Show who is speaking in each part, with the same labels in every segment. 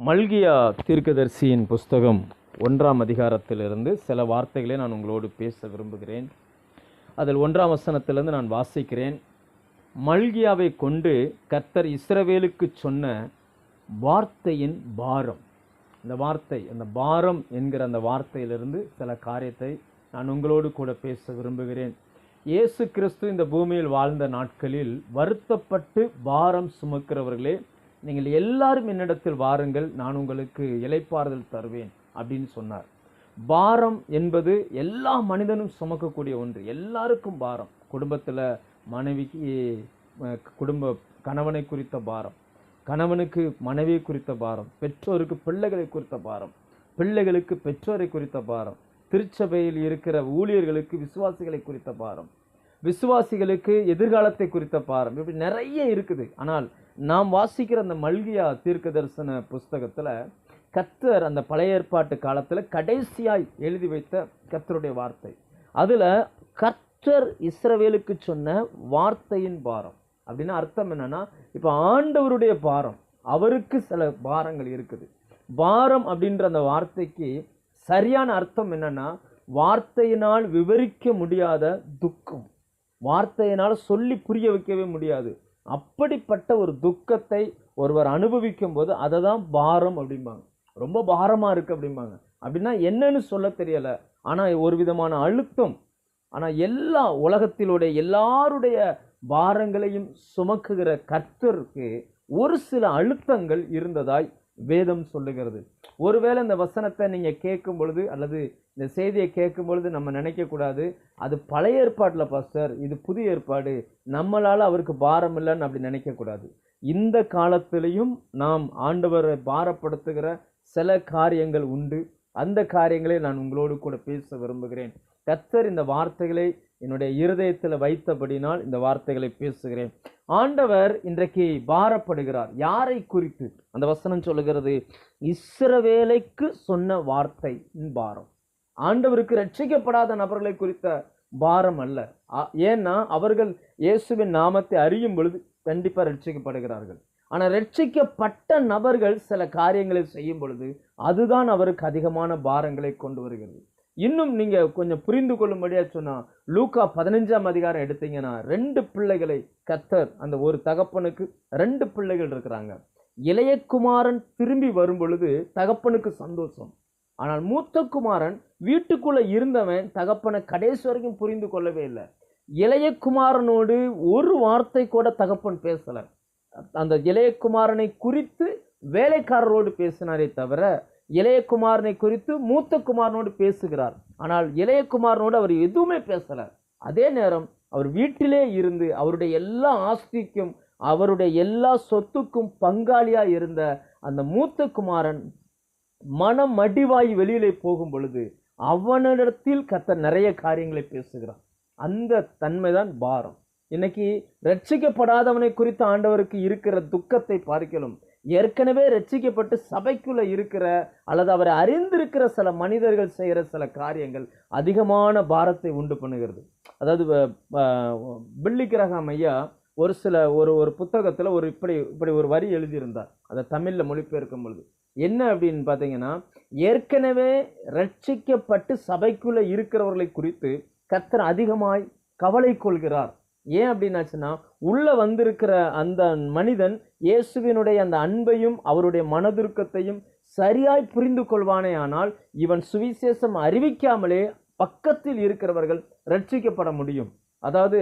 Speaker 1: மல்கியா தீர்க்கதரிசியின் புஸ்தகம் 1ஆம் அதிகாரத்திலிருந்து சில வார்த்தைகளை நான் உங்களோடு பேச விரும்புகிறேன். அதில் 1ஆம் வசனத்திலிருந்து நான் வாசிக்கிறேன். மல்கியாவை கொண்டு கர்த்தர் இஸ்ரவேலுக்கு சொன்ன வார்த்தையின் பாரம். இந்த வார்த்தை, அந்த பாரம் என்கிற அந்த வார்த்தையிலிருந்து சில காரியத்தை நான் உங்களோடு கூட பேச விரும்புகிறேன். இயேசு கிறிஸ்து இந்த பூமியில் வாழ்ந்த நாட்களில் வருத்தப்பட்டு பாரம் சுமக்கிறவர்களே, நீங்கள் எல்லாரும் என்னிடத்தில் வாருங்கள், நான் உங்களுக்கு இளைப்பாறுதல் தருவேன் அப்படின்னு சொன்னார். பாரம் என்பது எல்லா மனிதனும் சுமக்கக்கூடிய ஒன்று. எல்லாருக்கும் பாரம். குடும்பத்தில் மனைவிக்கு கணவனை குறித்த பாரம், கணவனுக்கு மனைவியை குறித்த பாரம், பெற்றோருக்கு பிள்ளைகளை குறித்த பாரம், பிள்ளைகளுக்கு பெற்றோரை குறித்த பாரம், திருச்சபையில் இருக்கிற ஊழியர்களுக்கு விசுவாசிகளை குறித்த பாரம், விசுவாசிகளுக்கு எதிர்காலத்தை குறித்த பாரம். இப்படி நிறைய இருக்குது. ஆனால் நாம் வாசிக்கிற அந்த மல்கியா தீர்க்க தரிசன புஸ்தகத்தில் கர்த்தர் அந்த பழைய ஏற்பாட்டு காலத்தில் கடைசியாய் எழுதி வைத்த கர்த்தருடைய வார்த்தை, அதில் கர்த்தர் இஸ்ரவேலுக்கு சொன்ன வார்த்தையின் பாரம் அப்படின்னா அர்த்தம் என்னன்னா, இப்போ ஆண்டவருடைய பாரம், அவருக்கு சில பாரங்கள் இருக்குது. பாரம் அப்படின்ற அந்த வார்த்தைக்கு சரியான அர்த்தம் என்னன்னா, வார்த்தையினால் விவரிக்க முடியாத துக்கம், வார்த்தையினால் சொல்லி புரிய வைக்கவே முடியாது. அப்படிப்பட்ட ஒரு துக்கத்தை ஒருவர் அனுபவிக்கும் போது அதை தான் பாரம் அப்படிம்பாங்க. ரொம்ப பாரமாக இருக்குது அப்படிம்பாங்க. அப்படின்னா என்னன்னு சொல்ல தெரியல, ஆனால் ஒரு விதமான அழுத்தம். ஆனால் எல்லா உலகத்திலுடைய எல்லாருடைய பாரங்களையும் சுமக்குகிற கர்த்தருக்கு ஒரு சில அழுத்தங்கள் இருந்ததாய் வேதம் சொல்லுகிறது. ஒருவேளை இந்த வசனத்தை நீங்கள் கேட்கும் பொழுது அல்லது இந்த செய்தியை கேட்கும் பொழுது நம்ம நினைக்கக்கூடாது, அது பழைய ஏற்பாட்டில் பாஸ்டர், இது புதிய ஏற்பாடு, நம்மளால் அவருக்கு பாரம் இல்லைன்னு அப்படி நினைக்கக்கூடாது. இந்த காலத்திலையும் நாம் ஆண்டவரை பாரப்படுத்துகிற சில காரியங்கள் உண்டு. அந்த காரியங்களை நான் உங்களோடு கூட பேச விரும்புகிறேன். கர்த்தர் இந்த வார்த்தைகளை என்னுடைய இருதயத்தில் வைத்தபடினால் இந்த வார்த்தைகளை பேசுகிறேன். ஆண்டவர் இன்றைக்கு பாரப்படுகிறார். யாரை குறித்து? அந்த வசனம் சொல்லுகிறது, இஸ்ரவேலுக்கு சொன்ன வார்த்தை பாரம். ஆண்டவருக்கு ரட்சிக்கப்படாத நபர்களை குறித்த பாரம் அல்ல. ஏன்னா அவர்கள் இயேசுவின் நாமத்தை அறியும் பொழுது கண்டிப்பாக ரட்சிக்கப்படுகிறார்கள். ஆனால் ரட்சிக்கப்பட்ட நபர்கள் சில காரியங்களை செய்யும் பொழுது அதுதான் அவருக்கு அதிகமான பாரங்களை கொண்டு வருகிறது. இன்னும் நீங்க கொஞ்சம் புரிந்து கொள்ளும்படியா சொன்னா, லூக்கா 15ஆம் அதிகாரம் எடுத்தீங்கன்னா 2 பிள்ளைகளை கர்த்தர், அந்த ஒரு தகப்பனுக்கு 2 பிள்ளைகள் இருக்கிறாங்க. இளைய குமாரன் திரும்பி வரும் பொழுது தகப்பனுக்கு சந்தோஷம். ஆனால் மூத்த குமாரன் வீட்டுக்குள்ள இருந்தவன் தகப்பனை கடைசி வரைக்கும் புரிந்து கொள்ளவே இல்லை. இளைய குமாரனோடு ஒரு வார்த்தை கூட தகப்பன் பேசல. அந்த இளைய குமாரனை குறித்து வேலைக்காரரோடு பேசினாரே தவிர இளைய குமாரனை குறித்து மூத்த குமாரனோடு பேசுகிறார். ஆனால் இளைய குமாரனோடு அவர் எதுவுமே பேசல. அதே நேரம் அவர் வீட்டிலே இருந்து அவருடைய எல்லா ஆஸ்திக்கும் அவருடைய எல்லா சொத்துக்கும் பங்காளியா இருந்த அந்த மூத்த குமாரன் மனம் மடிவாய் வெளியிலே போகும் பொழுது அவனிடத்தில் கர்த்தர் நிறைய காரியங்களை பேசுகிறார். அந்த தன்மைதான் பாரம். இன்னைக்கு ரட்சிக்கப்படாதவனை குறித்து ஆண்டவருக்கு இருக்கிற துக்கத்தை பார்க்கலாம். ஏற்கனவே ரட்சிக்கப்பட்டு சபைக்குள்ள இருக்கிற அல்லது அவரை அறிந்திருக்கிற சில மனிதர்கள் செய்கிற சில காரியங்கள் அதிகமான பாரத்தை உண்டு பண்ணுகிறது. அதாவது பில்லி கிரஹாம் ஐயா ஒரு புத்தகத்தில் இப்படி ஒரு வரி எழுதியிருந்தார். அதை தமிழில் மொழிபெயர்க்கும் பொழுது என்ன அப்படின்னு பார்த்தீங்கன்னா, ஏற்கனவே ரட்சிக்கப்பட்டு சபைக்குள்ள இருக்கிறவர்களை குறித்து கர்த்தர் அதிகமாய் கவலை கொள்கிறார். ஏன் அப்படின்னாச்சுன்னா, உள்ள வந்திருக்கிற அந்த மனிதன் இயேசுவினுடைய அந்த அன்பையும் அவருடைய மனதுருக்கத்தையும் சரியாய் புரிந்து கொள்வானே, ஆனால் இவன் சுவிசேஷம் அறிவிக்காமலே பக்கத்தில் இருக்கிறவர்கள் ரட்சிக்கப்பட முடியும். அதாவது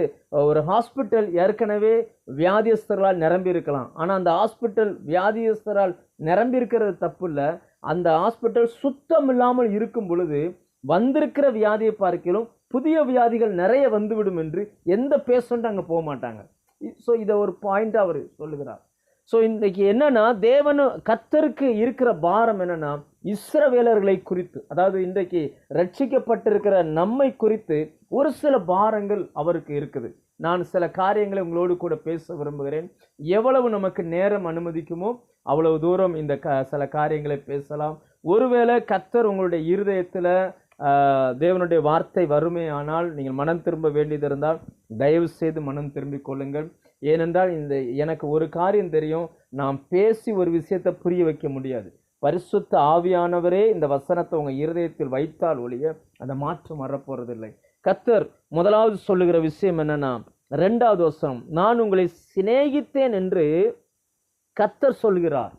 Speaker 1: ஒரு ஹாஸ்பிட்டல் ஏற்கனவே வியாதியஸ்தர்களால் நிரம்பி இருக்கலாம். ஆனால் அந்த ஹாஸ்பிட்டல் வியாதியஸ்தரால் நிரம்பி இருக்கிறது தப்பு இல்லை. அந்த ஹாஸ்பிட்டல் சுத்தம் இல்லாமல் இருக்கும் பொழுது வந்திருக்கிற வியாதியை பார்க்கலாம் புதிய வியாதிகள் நிறைய வந்துவிடும் என்று எந்த பேஷண்ட் அங்கே போக மாட்டாங்க. ஸோ இதை ஒரு பாயிண்டாக அவர் சொல்லுகிறார். ஸோ இன்றைக்கு என்னன்னா, கர்த்தருக்கு இருக்கிற பாரம் என்னன்னா, இஸ்ரவேலர்களை குறித்து, அதாவது இன்றைக்கு ரட்சிக்கப்பட்டிருக்கிற நம்மை குறித்து ஒரு சில பாரங்கள் அவருக்கு இருக்குது. நான் சில காரியங்களை உங்களோடு கூட பேச விரும்புகிறேன். எவ்வளவு நமக்கு நேரம் அனுமதிக்குமோ அவ்வளவு தூரம் இந்த சில காரியங்களை பேசலாம். ஒருவேளை கர்த்தர் உங்களுடைய இருதயத்தில் தேவனுடைய வார்த்தை வருமே ஆனால் நீங்கள் மனம் திரும்ப வேண்டியது இருந்தால் தயவு செய்து மனம் திரும்பிக் கொள்ளுங்கள். ஏனென்றால் எனக்கு ஒரு காரியம் தெரியும், நாம் பேசி ஒரு விஷயத்தை புரிய வைக்க முடியாது. பரிசுத்த ஆவியானவரே இந்த வசனத்தை உங்க இருதயத்தில் வைத்தால் ஒழிய அந்த மாற்றம் வரப்போறதில்லை. கர்த்தர் முதலாவது சொல்லுகிற விஷயம் என்னன்னா, 2வது வசனம், நான் உங்களை சிநேகித்தேன் என்று கர்த்தர் சொல்கிறார்.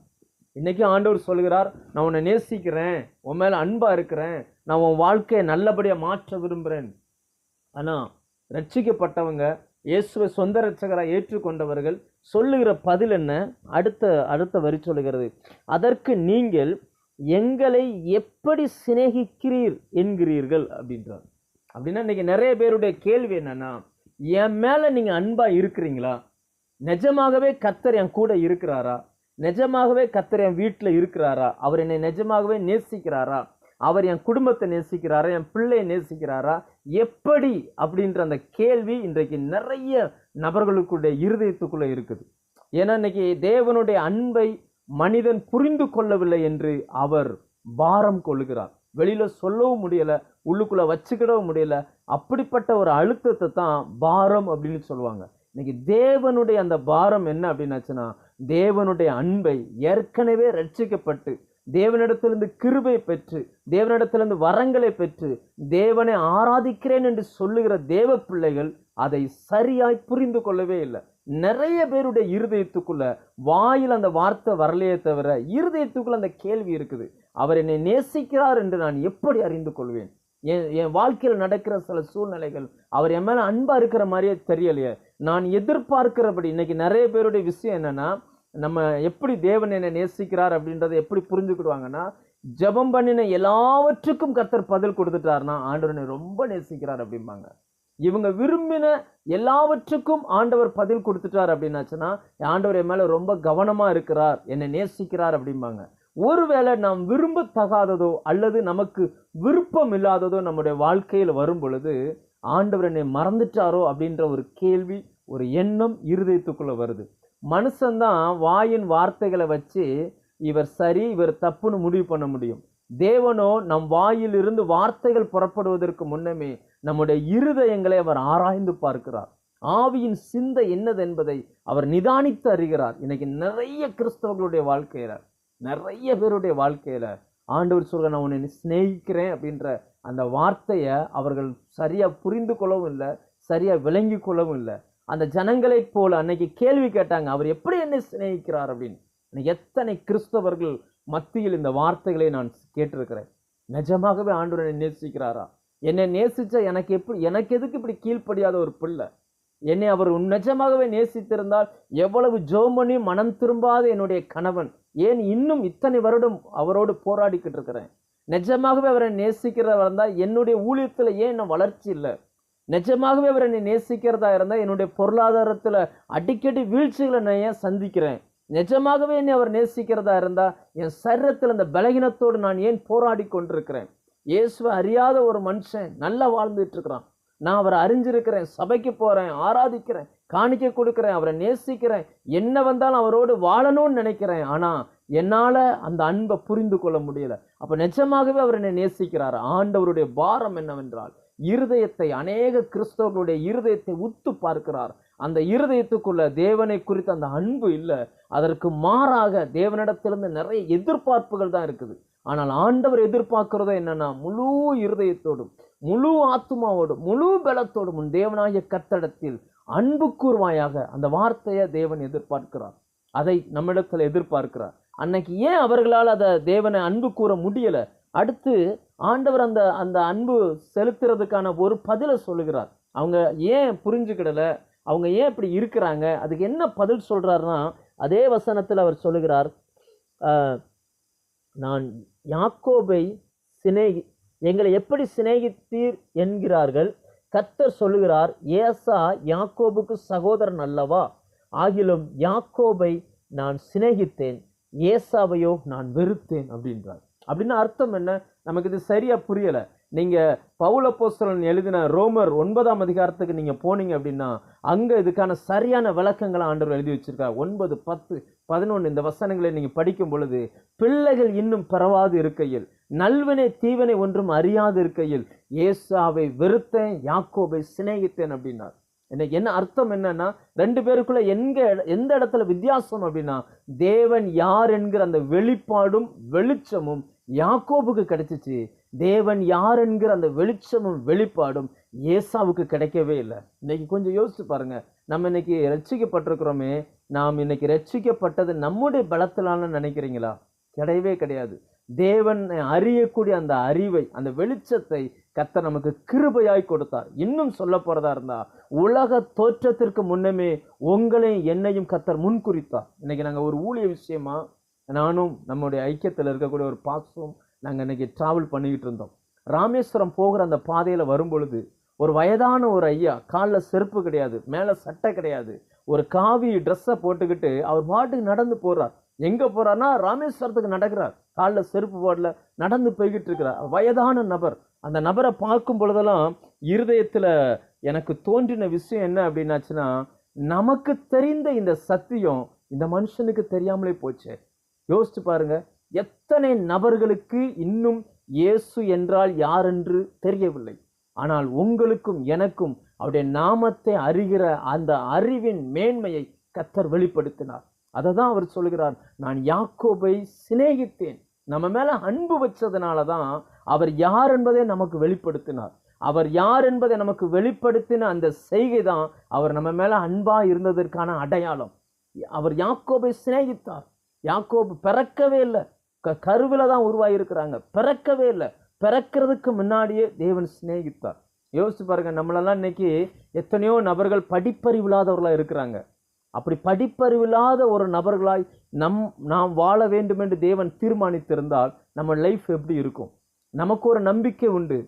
Speaker 1: இன்னைக்கு ஆண்டவர் சொல்கிறார், நான் உன்னை நேசிக்கிறேன், உன் மேல அன்பா இருக்கிறேன், நான் உன் வாழ்க்கையை நல்லபடியா மாற்ற விரும்புகிறேன். ஆனா ரட்சிக்கப்பட்டவங்க, இயேசுவை சொந்த ரட்சகராக ஏற்றுக்கொண்டவர்கள் சொல்லுகிற பதில் என்ன? அடுத்த வரி சொல்லுகிறது, அதற்கு நீங்கள் எங்களை எப்படி சிநேகிக்கிறீர் என்கிறீர்கள் அப்படின்றார். அப்படின்னா இன்னைக்கு நிறைய பேருடைய கேள்வி என்னன்னா, என் மேல நீங்க அன்பா இருக்கிறீங்களா? நிஜமாகவே கர்த்தர் என் கூட இருக்கிறாரா? நிஜமாகவே கர்த்தர் என் வீட்டில் இருக்கிறாரா? அவர் என்னை நிஜமாகவே நேசிக்கிறாரா? அவர் என் குடும்பத்தை நேசிக்கிறாரா? என் பிள்ளையை நேசிக்கிறாரா? எப்படி அப்படின்ற அந்த கேள்வி இன்றைக்கு நிறைய நபர்களுக்குடைய இருதயத்துக்குள்ள இருக்குது. ஏன்னா இன்னைக்கு தேவனுடைய அன்பை மனிதன் புரிந்து கொள்ளவில்லை என்று அவர் பாரம் கொள்ளுகிறார். வெளியில சொல்லவும் முடியல, உள்ளுக்குள்ள வச்சுக்கிடவும் முடியல. அப்படிப்பட்ட ஒரு அழுத்தத்தை தான் பாரம் அப்படின்னு சொல்லுவாங்க. இன்னைக்கு தேவனுடைய அந்த பாரம் என்ன அப்படின்னாச்சுன்னா, தேவனுடைய அன்பை ஏற்கனவே ரட்சிக்கப்பட்டு தேவனிடத்திலிருந்து கிருபை பெற்று தேவனிடத்திலிருந்து வரங்களை பெற்று தேவனை ஆராதிக்கிறேன் என்று சொல்லுகிற தேவ பிள்ளைகள் அதை சரியாய் புரிந்து கொள்ளவே இல்லை. நிறைய பேருடைய இருதயத்துக்குள்ள வாயில் அந்த வார்த்தை வரலையே தவிர இருதயத்துக்குள்ள அந்த கேள்வி இருக்குது, அவர் என்னை நேசிக்கிறார் என்று நான் எப்படி அறிந்து கொள்வேன்? என் வாழ்க்கையில் நடக்கிற சில சூழ்நிலைகள் அவர் என் மேல அன்பா இருக்கிற மாதிரியே தெரியலையே, நான் எதிர்பார்க்கிறபடி. இன்னைக்கு நிறைய பேருடைய விஷயம் என்னன்னா, நம்ம எப்படி தேவன் என்னை நேசிக்கிறார் அப்படின்றத எப்படி புரிஞ்சுக்கிடுவாங்கன்னா, ஜெபம் பண்ணின எல்லாவற்றுக்கும் கர்த்தர் பதில் கொடுத்துட்டாருன்னா ஆண்டவர் என்னை ரொம்ப நேசிக்கிறார் அப்படிம்பாங்க. இவங்க விரும்பின எல்லாவற்றுக்கும் ஆண்டவர் பதில் கொடுத்துட்டார் அப்படின்னாச்சுன்னா ஆண்டவர் என் மேல ரொம்ப கவனமா இருக்கிறார், என்னை நேசிக்கிறார் அப்படிம்பாங்க. ஒருவேளை நாம் விரும்பத்தகாததோ அல்லது நமக்கு விருப்பம் இல்லாததோ நம்முடைய வாழ்க்கையில் வரும் பொழுது ஆண்டவர் என்னை மறந்துட்டாரோ அப்படின்ற ஒரு கேள்வி, ஒரு எண்ணம் இருதயத்துக்குள்ள வருது. மனுஷன்தான் வாயின் வார்த்தைகளை வச்சு இவர் சரி இவர் தப்புன்னு முடிவு பண்ண முடியும். தேவனோ நம் வாயில் இருந்து வார்த்தைகள் புறப்படுவதற்கு முன்னமே நம்முடைய இருதயங்களை அவர் ஆராய்ந்து பார்க்கிறார். ஆவியின் சிந்தை என்னது என்பதை அவர் நிதானித்து அறிகிறார். இன்னைக்கு நிறைய கிறிஸ்தவர்களுடைய வாழ்க்கையில, நிறைய பேருடைய வாழ்க்கையில ஆண்டவர் சொல்ற நான் உன்னை சிநேகிக்கிறேன் அப்படின்ற அந்த வார்த்தையை அவர்கள் சரியா புரிந்து கொள்ளவும் இல்லை, சரியா விளங்கி கொள்ளவும் இல்லை. அந்த ஜனங்களை போல அன்னைக்கு கேள்வி கேட்டாங்க, அவர் எப்படி என்னை சிநேகிக்கிறார் அப்படின்னு. இன்னைக்கு எத்தனை கிறிஸ்தவர்கள் மத்தியில் இந்த வார்த்தைகளை நான் கேட்டிருக்கிறேன். நிஜமாகவே ஆண்டவர் என்னை நேசிக்கிறாரா? என்னை நேசிச்சா எனக்கு எதுக்கு இப்படி கீழ்ப்படியாத ஒரு பிள்ளை? என்னை அவர் நிஜமாகவே நேசித்திருந்தால் எவ்வளவு ஜெபம் பண்ணி மனம் திரும்பாத என்னுடைய கணவன் ஏன் இன்னும் இத்தனை வருடம் அவரோடு போராடிக்கிட்டு இருக்கிறேன்? நிஜமாகவே அவரை நேசிக்கிறதா இருந்தால் என்னுடைய ஊழியத்துல ஏன் என்ன வளர்ச்சி இல்லை? நிஜமாகவே அவர் என்னை நேசிக்கிறதா இருந்தால் என்னுடைய பொருளாதாரத்துல அடிக்கடி வீழ்ச்சிகளை நான் ஏன் சந்திக்கிறேன்? நிஜமாகவே என்னை அவர் நேசிக்கிறதா இருந்தா என் சரீரத்தில் அந்த பலகீனத்தோடு நான் ஏன் போராடி கொண்டிருக்கிறேன்? இயேசுவை அறியாத ஒரு மனுஷன் நல்லா வாழ்ந்துட்டு இருக்கிறான். நான் அவரை அறிஞ்சிருக்கிறேன், சபைக்கு போறேன், ஆராதிக்கிறேன், காணிக்கை கொடுக்கிறேன், அவரை நேசிக்கிறேன், என்ன வந்தாலும் அவரோடு வாழணும்னு நினைக்கிறேன். ஆனா என்னால அந்த அன்பை புரிந்து கொள்ள முடியல. அப்ப நிஜமாகவே அவர் என்னை நேசிக்கிறார். ஆண்டவருடைய பாரம் என்னவென்றால் இருதயத்தை, அநேக கிறிஸ்தவர்களுடைய இருதயத்தை உத்து பார்க்கிறார். அந்த இருதயத்துக்குள்ள தேவனை குறித்த அந்த அன்பு இல்லை, அதற்கு மாறாக தேவனிடத்திலிருந்து நிறைய எதிர்பார்ப்புகள் தான் இருக்குது. ஆனால் ஆண்டவர் எதிர்பார்க்கிறதோ என்னன்னா, முழு இருதயத்தோடும் முழு ஆத்மாவோடும் முழு பலத்தோடும் உன் தேவனாகிய கர்த்தரிடத்தில் அன்பு கூர்வாயாக அந்த வார்த்தையை தேவன் எதிர்பார்க்கிறார். அதை நம்மிடத்துல எதிர்பார்க்கிறார். அன்னைக்கு ஏன் அவர்களால் அதை தேவனை அன்பு கூற முடியல? அடுத்து ஆண்டவர் அந்த அந்த அன்பு செலுத்துறதுக்கான ஒரு பதிலை சொல்லுகிறார். அவங்க ஏன் புரிஞ்சுக்கிடல, அவங்க ஏன் இப்படி இருக்கிறாங்க, அதுக்கு என்ன பதில் சொல்றாருன்னா, அதே வசனத்தில் அவர் சொல்லுகிறார், நான் யாக்கோபை எங்களை எப்படி சிநேகித்தீர் என்கிறார்கள். கர்த்தர் சொல்லுகிறார், ஏசா யாக்கோபுக்கு சகோதரன் அல்லவா? ஆகிலும் யாக்கோபை நான் சிநேகித்தேன், ஏசாவையோ நான் வெறுத்தேன் அப்படின்றார். அப்படின்னா அர்த்தம் என்ன? நமக்கு இது சரியா புரியல. நீங்க பவுல் அப்போஸ்தலன் எழுதின ரோமர் 9ஆம் அதிகாரத்துக்கு நீங்க போனீங்க அப்படின்னா அங்க இதுக்கான சரியான விளக்கங்களை ஆண்டவர் எழுதி வச்சிருக்கார். 9, 10, 11 இந்த வசனங்களை நீங்க படிக்கும் பொழுது, பிள்ளைகள் இன்னும் பிறவாது இருக்கையில், நல்வினை தீவனை ஒன்றும் அறியாது இருக்கையில், ஏசாவை வெறுத்தேன், யாக்கோபை சிநேகித்தேன் அப்படின்னார். என்ன அர்த்தம் என்னன்னா, ரெண்டு பேருக்குள்ள எந்த இடத்துல வித்தியாசம் அப்படின்னா, தேவன் யார் என்கிற அந்த வெளிப்பாடும் வெளிச்சமும் யாக்கோபுக்கு கிடைச்சிச்சு. தேவன் யார் என்கிற அந்த வெளிச்சமும் வெளிப்பாடும் ஏசாவுக்கு கிடைக்கவே இல்லை. இன்னைக்கு கொஞ்சம் யோசிச்சு பாருங்க. நம்ம இன்னைக்கு ரட்சிக்கப்பட்டிருக்கிறோமே, நாம் இன்னைக்கு ரட்சிக்கப்பட்டது நம்முடைய பலத்திலான நினைக்கிறீங்களா? கிடையவே கிடையாது. தேவன் அறியக்கூடிய அந்த அறிவை, அந்த வெளிச்சத்தை கர்த்தர் நமக்கு கிருபையாய் கொடுத்தார். இன்னும் சொல்ல போறதா இருந்தா, உலக தோற்றத்திற்கு முன்னமே உங்களையும் என்னையும் கர்த்தர் முன்குறித்தார். இன்னைக்கு நாங்க ஒரு ஊழிய விஷயமா நானும் நம்முடைய ஐக்கியத்தில் இருக்கக்கூடிய ஒரு பாஸ்டரும் நாங்கள் இன்னைக்கு டிராவல் பண்ணிக்கிட்டு இருந்தோம். ராமேஸ்வரம் போகிற அந்த பாதையில வரும் பொழுது ஒரு வயதான ஒரு ஐயா, காலில் செருப்பு கிடையாது, மேலே சட்டை கிடையாது, ஒரு காவி ட்ரெஸ்ஸை போட்டுக்கிட்டு அவர் பாட்டுக்கு நடந்து போறார். எங்க போறார்னா ராமேஸ்வரத்துக்கு நடக்கிறார். காலில் செருப்பு போடல, நடந்து போய்கிட்டு இருக்கிறார். வயதான நபர். அந்த நபரை பார்க்கும் பொழுதெல்லாம் இருதயத்துல எனக்கு தோன்றின விஷயம் என்ன அப்படின்னாச்சுன்னா, நமக்கு தெரிந்த இந்த சத்தியம் இந்த மனுஷனுக்கு தெரியாமலே போச்சு. யோசிச்சு பாருங்க, எத்தனை நபர்களுக்கு இன்னும் இயேசு என்றால் யார் என்று தெரியவில்லை. ஆனால் உங்களுக்கும் எனக்கும் அவருடைய நாமத்தை அறிகிற அந்த அறிவின் மேன்மையை கர்த்தர் வெளிப்படுத்தினார். அதை தான் அவர் சொல்கிறார், நான் யாக்கோபை சிநேகித்தேன். நம்ம மேல அன்பு வச்சதுனாலதான் அவர் யார் என்பதை நமக்கு வெளிப்படுத்தினார். அவர் யார் என்பதை நமக்கு வெளிப்படுத்தின அந்த செய்கை தான் அவர் நம்ம மேல அன்பா இருந்ததற்கான அடையாளம். அவர் யாக்கோபை சிநேகித்தார். யாக்கோபு பிறக்கவே இல்லை, கருவில தான் உருவாயிருக்கிறாங்க, பிறக்கவே இல்லை. பிறக்கிறதுக்கு முன்னாடியே தேவன் சிநேகித்தார். யோசிச்சு பாருங்க, நம்மளெல்லாம் இன்னைக்கு எத்தனையோ நபர்கள் படிப்பறிவில்லாதவர்களா இருக்கிறாங்க. அப்படி படிப்பறிவில்லாத ஒரு நபர்களாய் நாம் வாழ வேண்டும் என்று தேவன் தீர்மானித்திருந்தால் நம்ம லைஃப் எப்படி இருக்கும்? நமக்கு ஒரு நம்பிக்கை உண்டு,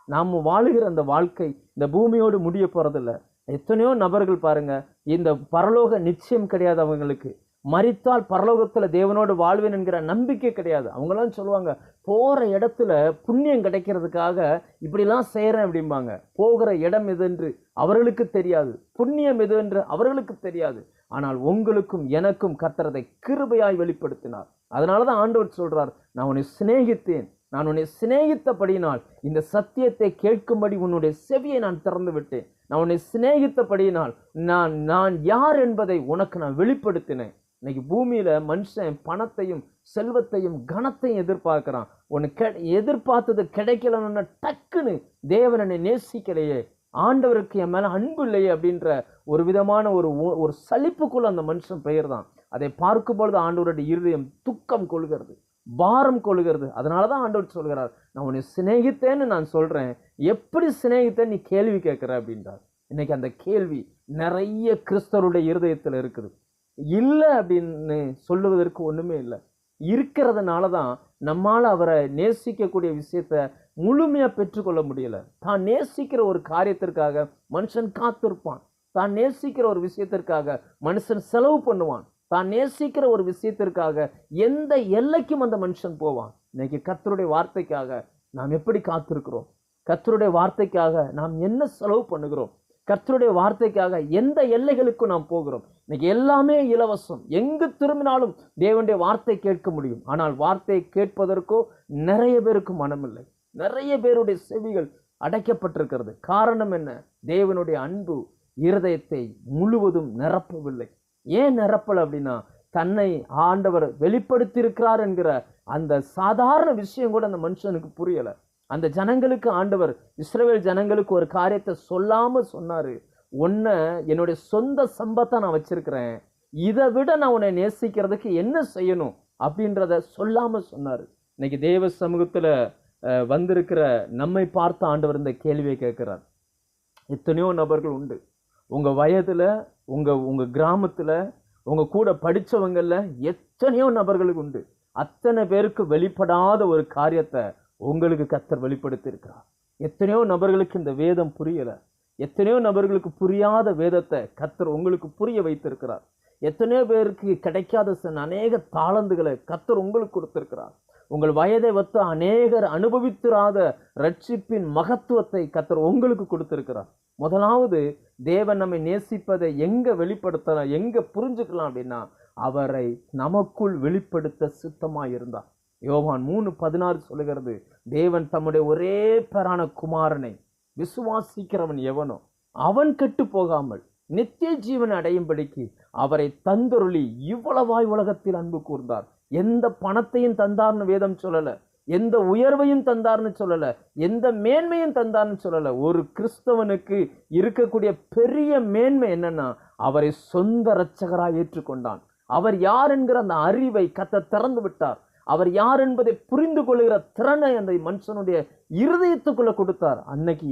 Speaker 1: நாம் வாழுகிற அந்த வாழ்க்கை இந்த பூமியோடு முடிய போறதில்ல. எத்தனையோ நபர்கள் பாருங்க, இந்த பரலோக நிச்சயம் கிடையாது அவங்களுக்கு. மரித்தால் பரலோகத்துல தேவனோடு வாழ்வேன் என்கிற நம்பிக்கை கிடையாது. அவங்களாம் சொல்லுவாங்க, போற இடத்துல புண்ணியம் கிடைக்கிறதுக்காக இப்படிலாம் செய்யறேன் அப்படிம்பாங்க. போகிற இடம் எது என்று அவர்களுக்கு தெரியாது, புண்ணியம் எது என்று அவர்களுக்கு தெரியாது. ஆனால் உங்களுக்கும் எனக்கும் கர்த்தர் அதை கிருபையாய் வெளிப்படுத்தினார். அதனாலதான் ஆண்டவர் சொல்றார், நான் உன்னை சிநேகித்தேன், நான் உன்னை சிநேகித்தபடியினால் இந்த சத்தியத்தை கேட்கும்படி உன்னுடைய செவியை நான் திறந்து விட்டேன். நான் உன்னை சிநேகித்தபடியினால் நான் யார் என்பதை உனக்கு நான் வெளிப்படுத்தினேன். இன்னைக்கு பூமியில மனுஷன் பணத்தையும் செல்வத்தையும் கனத்தையும் எதிர்பார்க்கிறான். உனக்கு எதிர்பார்த்தது கிடைக்கலன்னு டக்குன்னு தேவன் என்னை நேசிக்கலையே, ஆண்டவருக்கு என் மேல அன்பு இல்லையே அப்படின்ற ஒரு விதமான ஒரு சலிப்புக்குள்ள அந்த மனுஷன் பெயர் தான். அதை பார்க்கும் பொழுது ஆண்டவருடைய இருதயம் துக்கம் கொள்கிறது, பாரம் கொள்கிறது. அதனாலதான் ஆண்டவர் சொல்கிறார், நான் உன்னை சிநேகித்தேன்னு நான் சொல்றேன், எப்படி சிநேகித்தேன்னு நீ கேள்வி கேட்கிற அப்படின்றார். இன்னைக்கு அந்த கேள்வி நிறைய கிறிஸ்தவருடைய இருதயத்துல இருக்குது. இல்லை அப்படின்னு சொல்லுவதற்கு ஒண்ணுமே இல்லை. இருக்கிறதுனாலதான் நம்மால அவரை நேசிக்கக்கூடிய விஷயத்த முழுமையா பெற்றுக்கொள்ள முடியல. தான் நேசிக்கிற ஒரு காரியத்திற்காக மனுஷன் காத்திருப்பான். தான் நேசிக்கிற ஒரு விஷயத்திற்காக மனுஷன் செலவு பண்ணுவான். தான் நேசிக்கிற ஒரு விஷயத்திற்காக எந்த எல்லைக்கும் அந்த மனுஷன் போவான். இன்னைக்கு கர்த்தருடைய வார்த்தைக்காக நாம் எப்படி காத்திருக்கிறோம்? கர்த்தருடைய வார்த்தைக்காக நாம் என்ன செலவு பண்ணுகிறோம்? கர்த்தருடைய வார்த்தைக்காக எந்த எல்லைகளுக்கும் நாம் போகிறோம்? இன்னைக்கு எல்லாமே இலவசம், எங்கு திரும்பினாலும் தேவனுடைய வார்த்தை கேட்க முடியும். ஆனால் வார்த்தையை கேட்பதற்கோ நிறைய பேருக்கு மனமில்லை. நிறைய பேருடைய செவிகள் அடைக்கப்பட்டிருக்கிறது. காரணம் என்ன? தேவனுடைய அன்பு இருதயத்தை முழுவதும் நிரப்பவில்லை. ஏன் நிரப்பல அப்படின்னா, தன்னை ஆண்டவர் வெளிப்படுத்தி இருக்கிறார் என்கிற அந்த சாதாரண விஷயம் கூட அந்த மனுஷனுக்கு புரியல. அந்த ஜனங்களுக்கு ஆண்டவர், இஸ்ரவேல் ஜனங்களுக்கு ஒரு காரியத்தை சொல்லாம சொன்னாரு, உன்னை என்னுடைய சொந்த சம்பத்தை நான் வச்சிருக்கிறேன், இதை விட நான் உன்னை நேசிக்கிறதுக்கு என்ன செய்யணும் அப்படின்றத சொல்லாம சொன்னாரு. இன்னைக்கு தேவ சமூகத்துல வந்திருக்கிற நம்மை பார்த்து ஆண்டவர் இந்த கேள்வியை கேட்கிறார். எத்தனையோ நபர்கள் உண்டு உங்க வயதுல, உங்க கிராமத்துல, உங்க கூட படிச்சவங்கல்ல எத்தனையோ நபர்களுக்கு உண்டு. அத்தனை பேருக்கு வெளிப்படாத ஒரு காரியத்தை உங்களுக்கு கர்த்தர் வெளிப்படுத்தி இருக்கிறார். எத்தனையோ நபர்களுக்கு இந்த வேதம் புரியல. எத்தனையோ நபர்களுக்கு புரியாத வேதத்தை கர்த்தர் உங்களுக்கு புரிய வைத்திருக்கிறார். எத்தனையோ பேருக்கு கிடைக்காத அநேக தாளந்துகளை கர்த்தர் உங்களுக்கு கொடுத்திருக்கிறார். உங்கள் வயதை ஒத்த அநேகர் அனுபவித்திராத ரட்சிப்பின் மகத்துவத்தை கர்த்தர் உங்களுக்கு கொடுத்திருக்கிறார். முதலாவது தேவன் நம்மை நேசிப்பதை எங்க வெளிப்படுத்தலாம், எங்க புரிஞ்சுக்கலாம் அப்படின்னா, அவரை நமக்குள் வெளிப்படுத்த சித்தமாய் இருந்தார். யோவான் 3:16 சொல்லுகிறது, தேவன் தம்முடைய ஒரே பேரான குமாரனை விசுவாசிக்கிறவன் எவனோ அவன் கெட்டு போகாமல் நித்திய ஜீவன் அடையும்படிக்கு அவரை தந்தருளி இவ்வளவாய் உலகத்தில் அன்பு கூர்ந்தார். எந்த பணத்தையும் தந்தார்னு வேதம் சொல்லல, எந்த உயர்வையும் தந்தார்னு சொல்லல, எந்த மேன்மையும் தந்தார்னு சொல்லல. ஒரு கிறிஸ்தவனுக்கு இருக்கக்கூடிய பெரிய மேன்மை என்னன்னா, அவரை சொந்த இரட்சகராய் ஏற்றுக்கொண்டான். அவர் யார் என்கிற அந்த அறிவை கர்த்தர் திறந்து விட்டார். அவர் யார் என்பதை புரிந்து கொள்கிற திறனை அந்த மனுஷனுடைய இருதயத்துக்குள்ள கொடுத்தார். அன்னைக்கு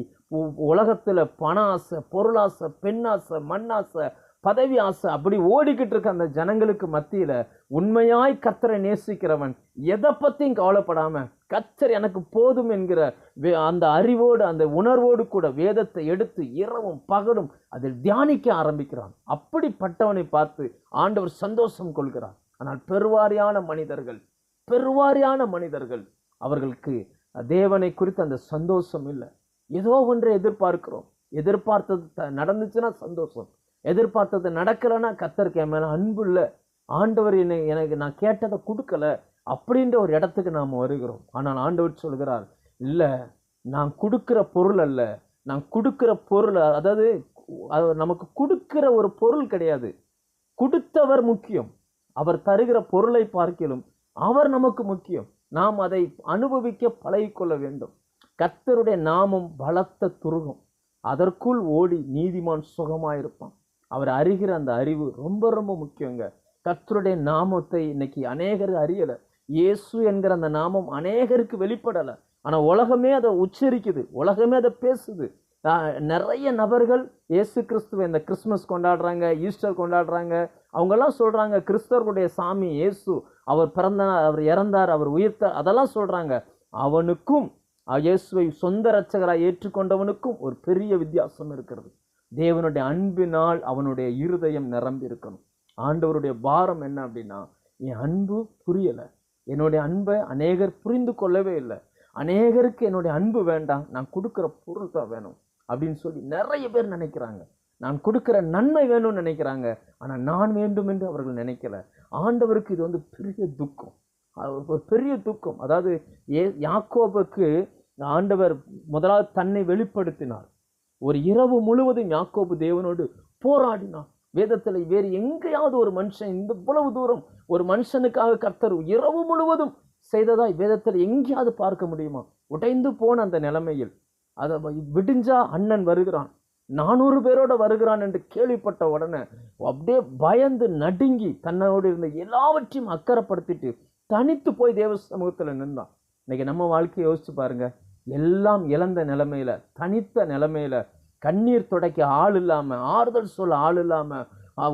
Speaker 1: உலகத்துல பண ஆசை, பொருளாசை, பெண்ணாசை, மண்ணாசை, பதவி ஆசை அப்படி ஓடிக்கிட்டு இருக்க அந்த ஜனங்களுக்கு மத்தியில உண்மையாய் கர்த்தரை நேசிக்கிறவன் எதை பத்தியும் கவலைப்படாம கர்த்தர் எனக்கு போதும் என்கிற அந்த அறிவோடு அந்த உணர்வோடு கூட வேதத்தை எடுத்து இரவும் பகலும் அதில் தியானிக்க ஆரம்பிக்கிறான். அப்படிப்பட்டவனை பார்த்து ஆண்டவர் சந்தோஷம் கொள்கிறார். ஆனால் பெருவாரியான மனிதர்கள் அவர்களுக்கு தேவனை குறித்து அந்த சந்தோஷம் இல்லை. ஏதோ ஒன்றை எதிர்பார்க்கிறோம், எதிர்பார்த்தது நடந்துச்சுன்னா சந்தோஷம், எதிர்பார்த்தது நடக்கலைன்னா கர்த்தருக்கு என் மேல அன்பு இல்லை, ஆண்டவர் எனக்கு நான் கேட்டதை கொடுக்கல அப்படின்ற ஒரு இடத்துக்கு நாம் வருகிறோம். ஆனால் ஆண்டவர் சொல்கிறார், இல்லை, நான் கொடுக்கிற பொருள் அல்ல, நான் கொடுக்கிற பொருள், அதாவது நமக்கு கொடுக்கிற ஒரு பொருள் கிடையாது, கொடுத்தவர் முக்கியம். அவர் தருகிற பொருளை பார்க்கிலும் அவர் நமக்கு முக்கியம். நாம் அதை அனுபவிக்க பழகிக்கொள்ள வேண்டும். கர்த்தருடைய நாமம் பலத்த துருகம், அதற்குள் ஓடி நீதிமான் சுகமாயிருப்பான். அவர் அறிகிற அந்த அறிவு ரொம்ப ரொம்ப முக்கியங்க. கர்த்தருடைய நாமத்தை இன்னைக்கு அநேகர் அறியலை. இயேசு என்கிற அந்த நாமம் அநேகருக்கு வெளிப்படலை. ஆனால் உலகமே அதை உச்சரிக்குது, உலகமே அதை பேசுது. நிறைய நபர்கள் இயேசு கிறிஸ்துவை இந்த கிறிஸ்மஸ் கொண்டாடுறாங்க, ஈஸ்டர் கொண்டாடுறாங்க. அவங்கெல்லாம் சொல்றாங்க கிறிஸ்தவர்களுடைய சாமி இயேசு, அவர் பிறந்தார், அவர் இறந்தார், அவர் உயிர்த்தார், அதெல்லாம் சொல்றாங்க. அவனுக்கும் இயேசுவை சொந்த இரட்சகராய் ஏற்றுக்கொண்டவனுக்கும் ஒரு பெரிய வித்தியாசம் இருக்கிறது. தேவனுடைய அன்பினால் அவனுடைய இருதயம் நிரம்பி இருக்கணும். ஆண்டவருடைய பாரம் என்ன அப்படின்னா, என் அன்பு புரியலை, என்னுடைய அன்பை அநேகர் புரிந்து கொள்ளவே இல்லை, அநேகருக்கு என்னுடைய அன்பு வேண்டாம், நான் கொடுக்குற பொருள் தான் வேணும் அப்படின்னு சொல்லி நிறைய பேர் நினைக்கிறாங்க. நான் கொடுக்கிற நன்மை வேணும்னு நினைக்கிறாங்க, ஆனால் நான் வேண்டும் என்று அவர்கள் நினைக்கல. ஆண்டவருக்கு இது பெரிய துக்கம், ஒரு பெரிய துக்கம். அதாவது யாக்கோபுக்கு ஆண்டவர் முதலாவது தன்னை வெளிப்படுத்தினார். ஒரு இரவு முழுவதும் யாக்கோபு தேவனோடு போராடினார். வேதத்தில் வேறு எங்கேயாவது ஒரு மனுஷன் இந்த இவ்வளவு தூரம் ஒரு மனுஷனுக்காக கர்த்தர் இரவு முழுவதும் செய்ததாய் வேதத்தில் எங்கேயாவது பார்க்க முடியுமா? உடைந்து போன அந்த நிலைமையில் அதை விடிஞ்சா அண்ணன் வருகிறான், 400 பேரோட வருகிறான் என்று கேள்விப்பட்ட உடனே அப்படியே பயந்து நடுங்கி தன்னோடு இருந்த எல்லாவற்றையும் அக்கறைப்படுத்திட்டு தனித்து போய் தேவ சமூகத்தில் நின்றான். இன்னைக்கு நம்ம வாழ்க்கையை யோசிச்சு பாருங்க. எல்லாம் இழந்த நிலைமையில, தனித்த நிலைமையில, கண்ணீர் துடைக்க ஆள் இல்லாம, ஆறுதல் சொல்ல ஆள் இல்லாம,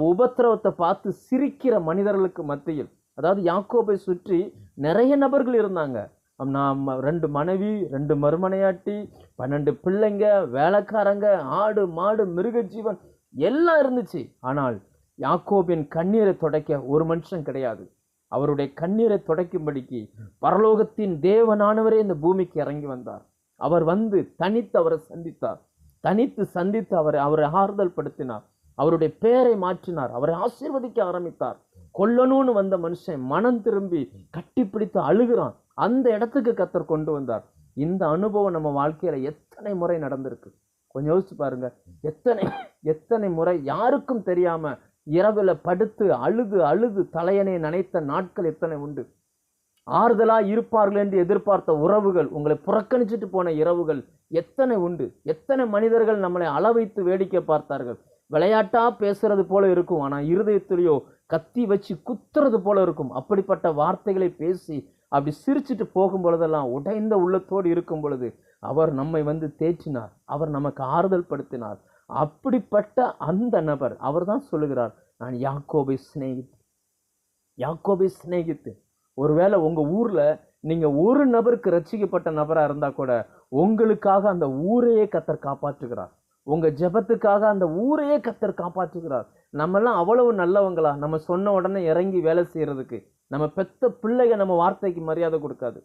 Speaker 1: உபத்திரவத்தை பார்த்து சிரிக்கிற மனிதர்களுக்கு மத்தியில், அதாவது யாக்கோபை சுற்றி நிறைய நபர்கள் இருந்தாங்க. நாம் 2 மனைவி, 2 மறுமனையாட்டி, 12 பிள்ளைங்க, வேலைக்காரங்க, ஆடு மாடு மிருக ஜீவன் எல்லாம் இருந்துச்சு. ஆனால் யாக்கோபின் கண்ணீரை துடைக்க ஒரு மனுஷன் கிடையாது. அவருடைய கண்ணீரை துடைக்கும்படிக்கு பரலோகத்தின் தேவனானவரே இந்த பூமிக்கு இறங்கி வந்தார். அவர் வந்து தனித்து அவரை சந்தித்தார். தனித்து சந்தித்து அவரை ஆறுதல் படுத்தினார். அவருடைய பெயரை மாற்றினார். அவரை ஆசீர்வதிக்க ஆரம்பித்தார். கொல்லணும்னு வந்த மனுஷன் மனம் திரும்பி கட்டிப்பிடித்து அழுகிறான். அந்த இடத்துக்கு கர்த்தர் கொண்டு வந்தார். இந்த அனுபவம் நம்ம வாழ்க்கையில எத்தனை முறை நடந்திருக்கு கொஞ்சம் யோசிச்சு பாருங்க. எத்தனை முறை யாருக்கும் தெரியாம இரவுல படுத்து அழுது அழுது தலையணை நனைத்த நாட்கள் எத்தனை உண்டு. ஆறுதலா இருப்பார்கள் என்று எதிர்பார்த்த உறவுகள், உங்களை புறக்கணிச்சுட்டு போன இரவுகள் எத்தனை உண்டு. எத்தனை மனிதர்கள் நம்மளை அளவைத்து வேடிக்கை பார்த்தார்கள். விளையாட்டா பேசுறது போல இருக்கும், ஆனா இருதயத்திலேயோ கத்தி வச்சு குத்துறது போல இருக்கும். அப்படிப்பட்ட வார்த்தைகளை பேசி அப்படி சிரிச்சுட்டு போகும் பொழுதெல்லாம், உடைந்த உள்ளத்தோடு இருக்கும் பொழுது அவர் நம்மை வந்து தேற்றினார். அவர் நமக்கு ஆறுதல் படுத்தினார். அப்படிப்பட்ட அந்த நபர் அவர் தான் சொல்லுகிறார், நான் யாக்கோபை சிநேகித்து. ஒருவேளை உங்க ஊர்ல நீங்க ஒரு நபருக்கு ரட்சிக்கப்பட்ட நபரா இருந்தா கூட உங்களுக்காக அந்த ஊரையே கர்த்தர் காப்பாற்றுகிறார். உங்க ஜெபத்துக்காக அந்த ஊரையே கர்த்தர் காப்பாற்றுகிறார். நம்ம எல்லாம் அவ்வளவு நல்லவங்களா? நம்ம சொன்ன உடனே இறங்கி வேலை செய்யறதுக்கு? நம்ம பெத்த பிள்ளைங்க நம்ம வார்த்தைக்கு மரியாதை கொடுக்காது.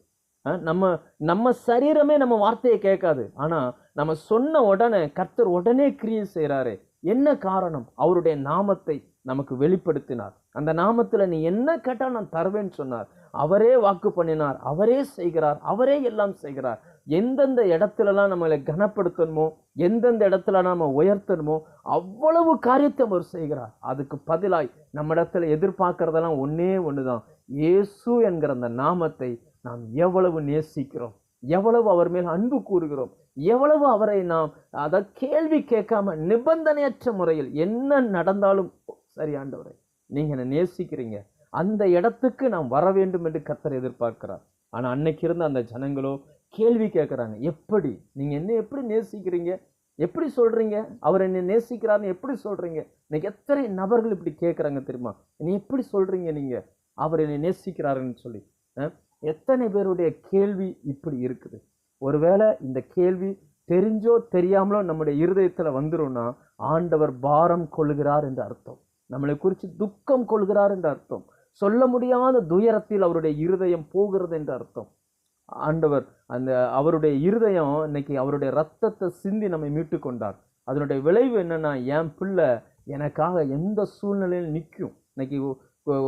Speaker 1: நம்ம சரீரமே நம்ம வார்த்தையை கேட்காது. ஆனா நம்ம சொன்ன உடனே கர்த்தர் உடனே கிரியை செய்யறாரு. என்ன காரணம்? அவருடைய நாமத்தை நமக்கு வெளிப்படுத்தினார். அந்த நாமத்துல நீ என்ன கேட்டா நான் தருவேன்னு சொன்னார். அவரே வாக்கு பண்ணினார். அவரே செய்கிறார். அவரே எல்லாம் செய்கிறார். எந்தெந்த இடத்துலலாம் நம்மளை கனப்படுத்தணுமோ, எந்தெந்த இடத்துல நாம உயர்த்தணுமோ அவ்வளவு காரியத்தை அவர் செய்கிறார். அதுக்கு பதிலாய் நம்ம இடத்துல எதிர்பார்க்கறதெல்லாம் ஒன்னே ஒண்ணுதான். இயேசு என்கிற அந்த நாமத்தை நாம் எவ்வளவு நேசிக்கிறோம், எவ்வளவு அவர் மேல் அன்பு கூறுகிறோம், எவ்வளவு அவரை நாம் அதை கேள்வி கேட்காம நிபந்தனையற்ற முறையில் என்ன நடந்தாலும் சரி ஆண்டவரே நீங்க என்ன நேசிக்கிறீங்க, அந்த இடத்துக்கு நாம் வர வேண்டும் என்று கர்த்தர் எதிர்பார்க்கிறார். ஆனா அன்னைக்கு இருந்த அந்த ஜனங்களோ கேள்வி கேட்கிறாங்க, எப்படி நீங்க என்ன எப்படி நேசிக்கிறீங்க, எப்படி சொல்றீங்க அவர் என்னை நேசிக்கிறார்னு எப்படி சொல்றீங்க? இன்னைக்கு எத்தனை நபர்கள் இப்படி கேட்கறாங்க தெரியுமா? நீ எப்படி சொல்றீங்க நீங்க அவர் என்னை நேசிக்கிறாருன்னு சொல்லி? எத்தனை பேருடைய கேள்வி இப்படி இருக்குது. ஒருவேளை இந்த கேள்வி தெரிஞ்சோ தெரியாமலோ நம்முடைய இருதயத்துல வந்துரும்னா ஆண்டவர் பாரம் கொள்கிறார் என்று அர்த்தம். நம்மளை குறித்து துக்கம் கொள்கிறார் என்று அர்த்தம். சொல்ல முடியாத துயரத்தில் அவருடைய இருதயம் போகிறது என்று அர்த்தம். ஆண்டவர் அந்த அவருடைய இருதயம் இன்னைக்கு அவருடைய ரத்தத்தை சிந்தி நம்மை மீட்டு கொண்டார். அதனுடைய விளைவு என்னன்னா, என் பிள்ளை எனக்காக எந்த சூழ்நிலையில் நிற்கும். இன்னைக்கு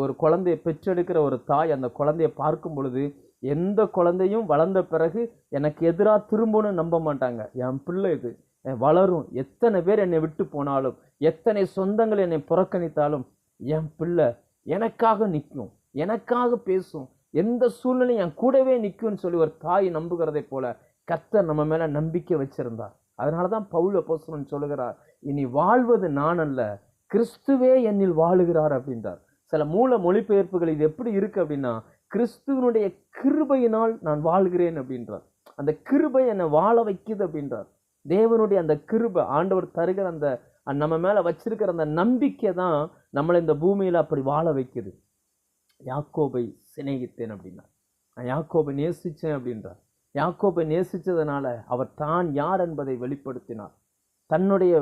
Speaker 1: ஒரு குழந்தையை பெற்றெடுக்கிற ஒரு தாய் அந்த குழந்தையை பார்க்கும் பொழுது எந்த குழந்தையும் வளர்ந்த பிறகு எனக்கு எதிராக திரும்பணும்னு நம்ப மாட்டாங்க. என் பிள்ளை இது வளரும், எத்தனை பேர் என்னை விட்டு போனாலும், எத்தனை சொந்தங்கள் என்னை புறக்கணித்தாலும் என் பிள்ளை எனக்காக நிற்கும், எனக்காக பேசும், எந்த சூழ்நிலையும் என் கூடவே நிற்கும்னு சொல்லி ஒரு தாய் நம்புகிறதை போல கர்த்தர் நம்ம மேல நம்பிக்கை வச்சிருந்தார். அதனாலதான் பவுல் அப்போஸ்தலன் சொல்லுகிறார், இனி வாழ்வது நான் அல்ல, கிறிஸ்துவே என்னில் வாழுகிறார் அப்படின்றார். சில மூல மொழிபெயர்ப்புகள் இது எப்படி இருக்கு அப்படின்னா, கிறிஸ்துவனுடைய கிருபையினால் நான் வாழ்கிறேன் அப்படின்றார். அந்த கிருபை என்னை வாழ வைக்குது அப்படின்றார். தேவனுடைய அந்த கிருபை, ஆண்டவர் தருகிற அந்த நம்ம மேல வச்சிருக்கிற அந்த நம்பிக்கை தான் நம்மளை இந்த பூமியில அப்படி வாழ வைக்குது. யாக்கோபை சிநேகித்தேன் அப்படின்னா, நான் யாக்கோபை நேசிச்சேன் அப்படின்றார். யாக்கோபை நேசிச்சதுனால அவர் தான் யார் என்பதை வெளிப்படுத்தினார். தன்னுடைய